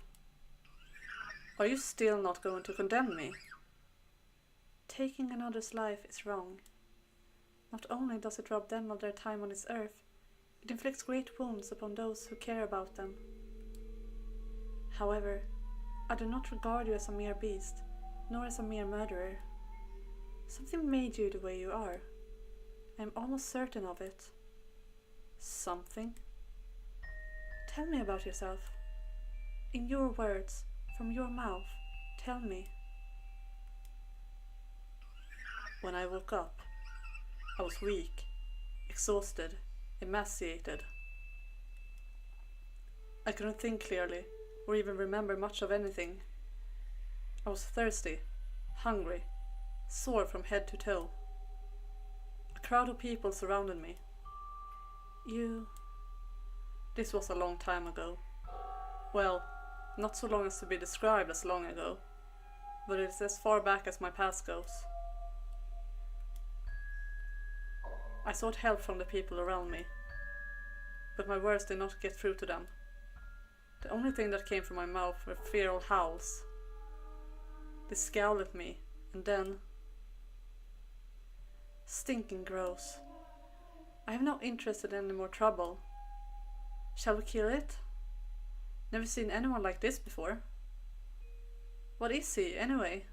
Are you still not going to condemn me? Taking another's life is wrong. Not only does it rob them of their time on this earth, it inflicts great wounds upon those who care about them. However, I do not regard you as a mere beast, nor as a mere murderer. Something made you the way you are. I am almost certain of it. Something? Tell me about yourself. In your words, from your mouth, tell me. When I woke up, I was weak, exhausted, emaciated. I couldn't think clearly, or even remember much of anything. I was thirsty, hungry, sore from head to toe. A crowd of people surrounded me. This was a long time ago. Well, not so long as to be described as long ago, but it's as far back as my past goes. I sought help from the people around me, but my words did not get through to them. The only thing that came from my mouth were feral howls. They scowled at me, and then... Stinking gross. I have no interest in any more trouble. Shall we kill it? Never seen anyone like this before. What is he, anyway?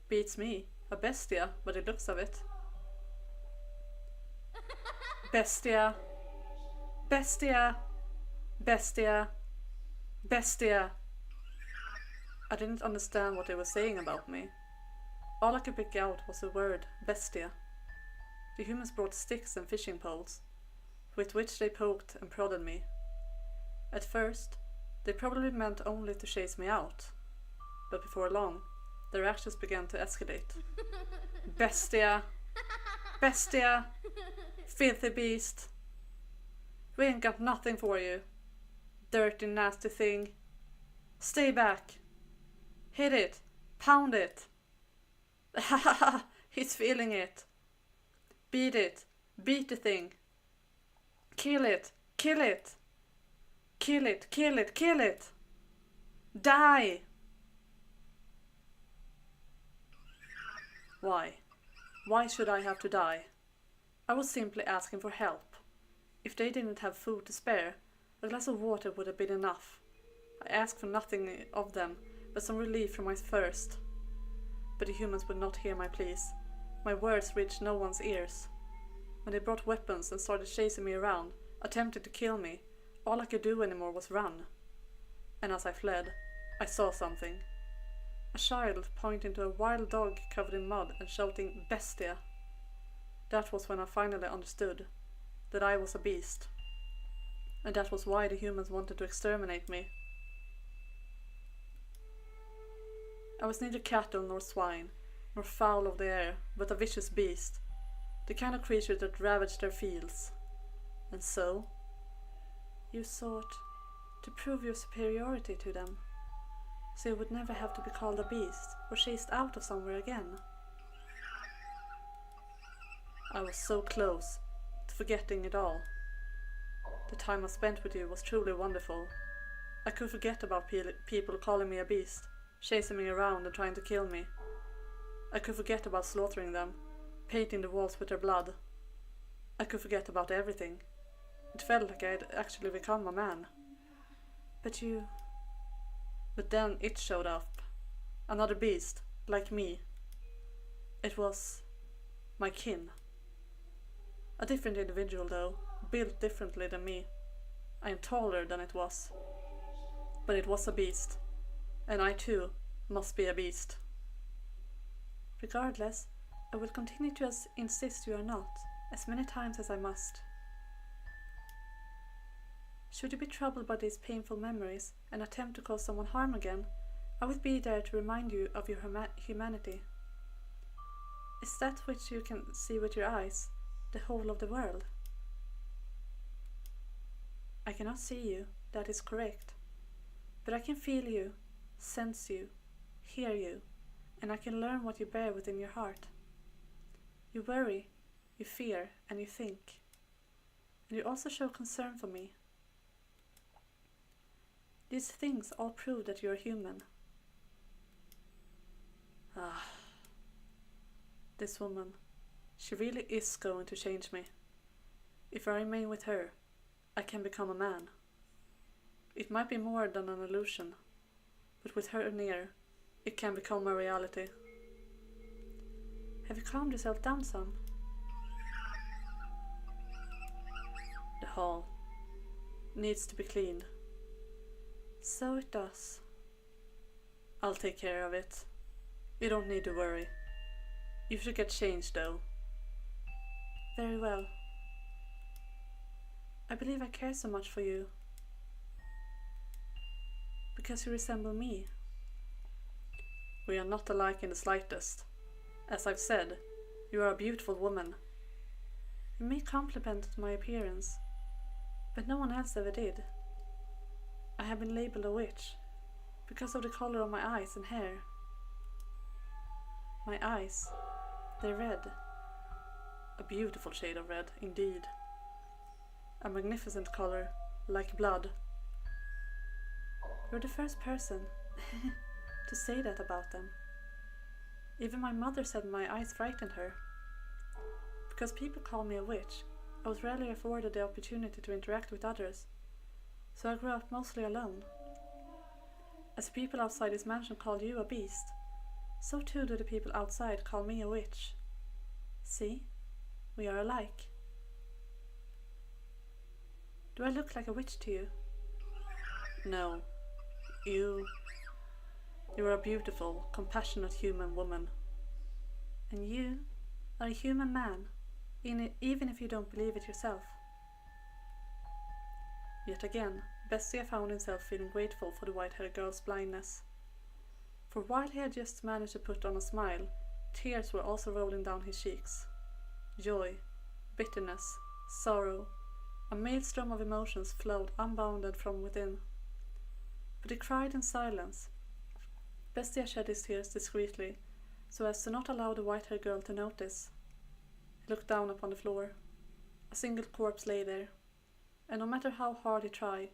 Beats me. A bestia, by the looks of it. Bestia. Bestia. Bestia. Bestia. I didn't understand what they were saying about me. All I could pick out was the word bestia. The humans brought sticks and fishing poles, with which they poked and prodded me. At first, they probably meant only to chase me out, but before long, their actions began to escalate. Bestia! Bestia! Filthy beast! We ain't got nothing for you. Dirty, nasty thing. Stay back. Hit it. Pound it. Ha ha ha! He's feeling it. Beat it. Beat the thing. Kill it. Kill it. Kill it. Kill it. Kill it. Die! Why? Why should I have to die? I was simply asking for help. If they didn't have food to spare, a glass of water would have been enough. I asked for nothing of them but some relief from my thirst. But the humans would not hear my pleas. My words reached no one's ears. When they brought weapons and started chasing me around, attempting to kill me, all I could do anymore was run. And as I fled, I saw something. A child pointing to a wild dog covered in mud and shouting, "Bestia!" That was when I finally understood that I was a beast. And that was why the humans wanted to exterminate me. I was neither cattle nor swine, nor fowl of the air, but a vicious beast, the kind of creature that ravaged their fields. And so, you sought to prove your superiority to them, so you would never have to be called a beast or chased out of somewhere again. I was so close to forgetting it all. The time I spent with you was truly wonderful. I could forget about people calling me a beast, chasing me around and trying to kill me. I could forget about slaughtering them, painting the walls with their blood. I could forget about everything. It felt like I had actually become a man. But then it showed up. Another beast, like me. It was my kin. A different individual though, built differently than me. I am taller than it was. But it was a beast, and I too must be a beast. Regardless, I will continue to insist you are not, as many times as I must. Should you be troubled by these painful memories and attempt to cause someone harm again, I will be there to remind you of your humanity. Is that which you can see with your eyes, the whole of the world? I cannot see you, that is correct. But I can feel you, sense you, hear you, and I can learn what you bear within your heart. You worry, you fear, and you think. And you also show concern for me. These things all prove that you are human. Ah, this woman, she really is going to change me. If I remain with her, I can become a man. It might be more than an illusion, but with her near, it can become a reality. Have you calmed yourself down some? The hall needs to be cleaned. So it does. I'll take care of it. You don't need to worry. You should get changed though. Very well. I believe I care so much for you. Because you resemble me. We are not alike in the slightest. As I've said, you are a beautiful woman. You may compliment my appearance, but no one else ever did. I have been labeled a witch, because of the color of my eyes and hair. My eyes, they're red. A beautiful shade of red, indeed. A magnificent color, like blood. You're the first person to say that about them. Even my mother said my eyes frightened her. Because people call me a witch, I was rarely afforded the opportunity to interact with others, so I grew up mostly alone. As people outside this mansion call you a beast, so too do the people outside call me a witch. See, we are alike. Do I look like a witch to you? No. You are a beautiful, compassionate human woman. And you are a human man, even if you don't believe it yourself. Yet again, Bestia found himself feeling grateful for the white-haired girl's blindness. For while he had just managed to put on a smile, tears were also rolling down his cheeks. Joy, bitterness, sorrow, a maelstrom of emotions flowed unbounded from within. But he cried in silence. Bestia shed his tears discreetly, so as to not allow the white-haired girl to notice. He looked down upon the floor. A single corpse lay there, and no matter how hard he tried,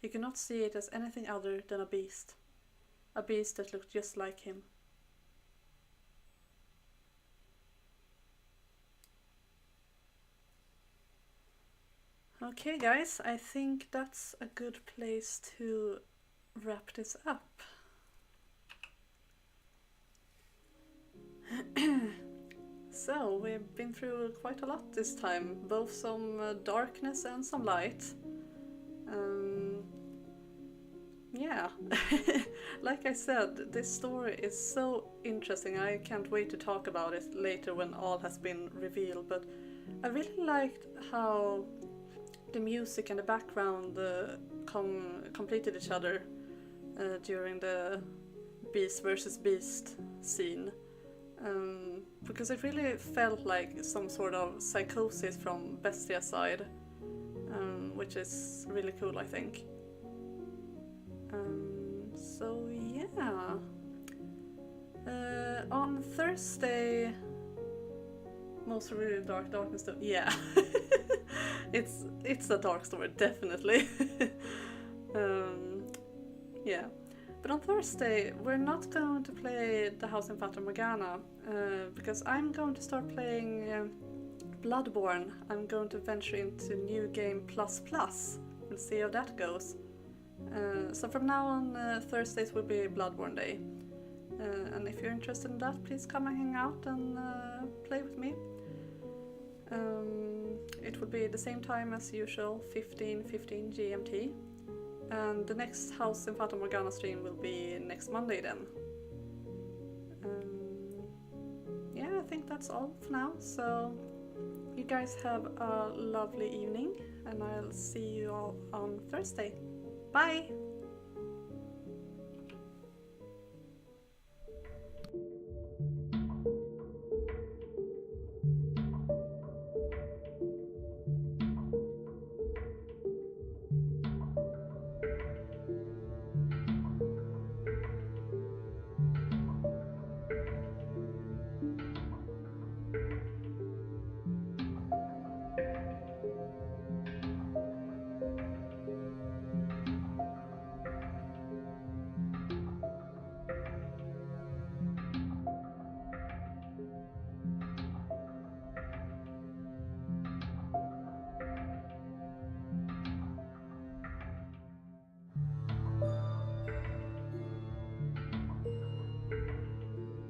he could not see it as anything other than a beast that looked just like him. Okay guys, I think that's a good place to wrap this up. So, we've been through quite a lot this time, both some darkness and some light. Yeah, like I said, this story is so interesting. I can't wait to talk about it later when all has been revealed, but I really liked how the music and the background completed each other during the Beast versus Beast scene. Because it really felt like some sort of psychosis from Bestia's side, which is really cool, I think. So yeah, on Thursday, most really darkness though. Yeah, it's a dark story, definitely. Yeah. But on Thursday, we're not going to play the house in Fata Morgana, because I'm going to start playing Bloodborne. I'm going to venture into New Game Plus Plus. We'll see how that goes. So from now on, Thursdays will be Bloodborne day. And if you're interested in that, please come and hang out and play with me. It will be the same time as usual, 15:15 GMT. And the next House in Fata Morgana stream will be next Monday then. Yeah, I think that's all for now. So you guys have a lovely evening, and I'll see you all on Thursday. Bye!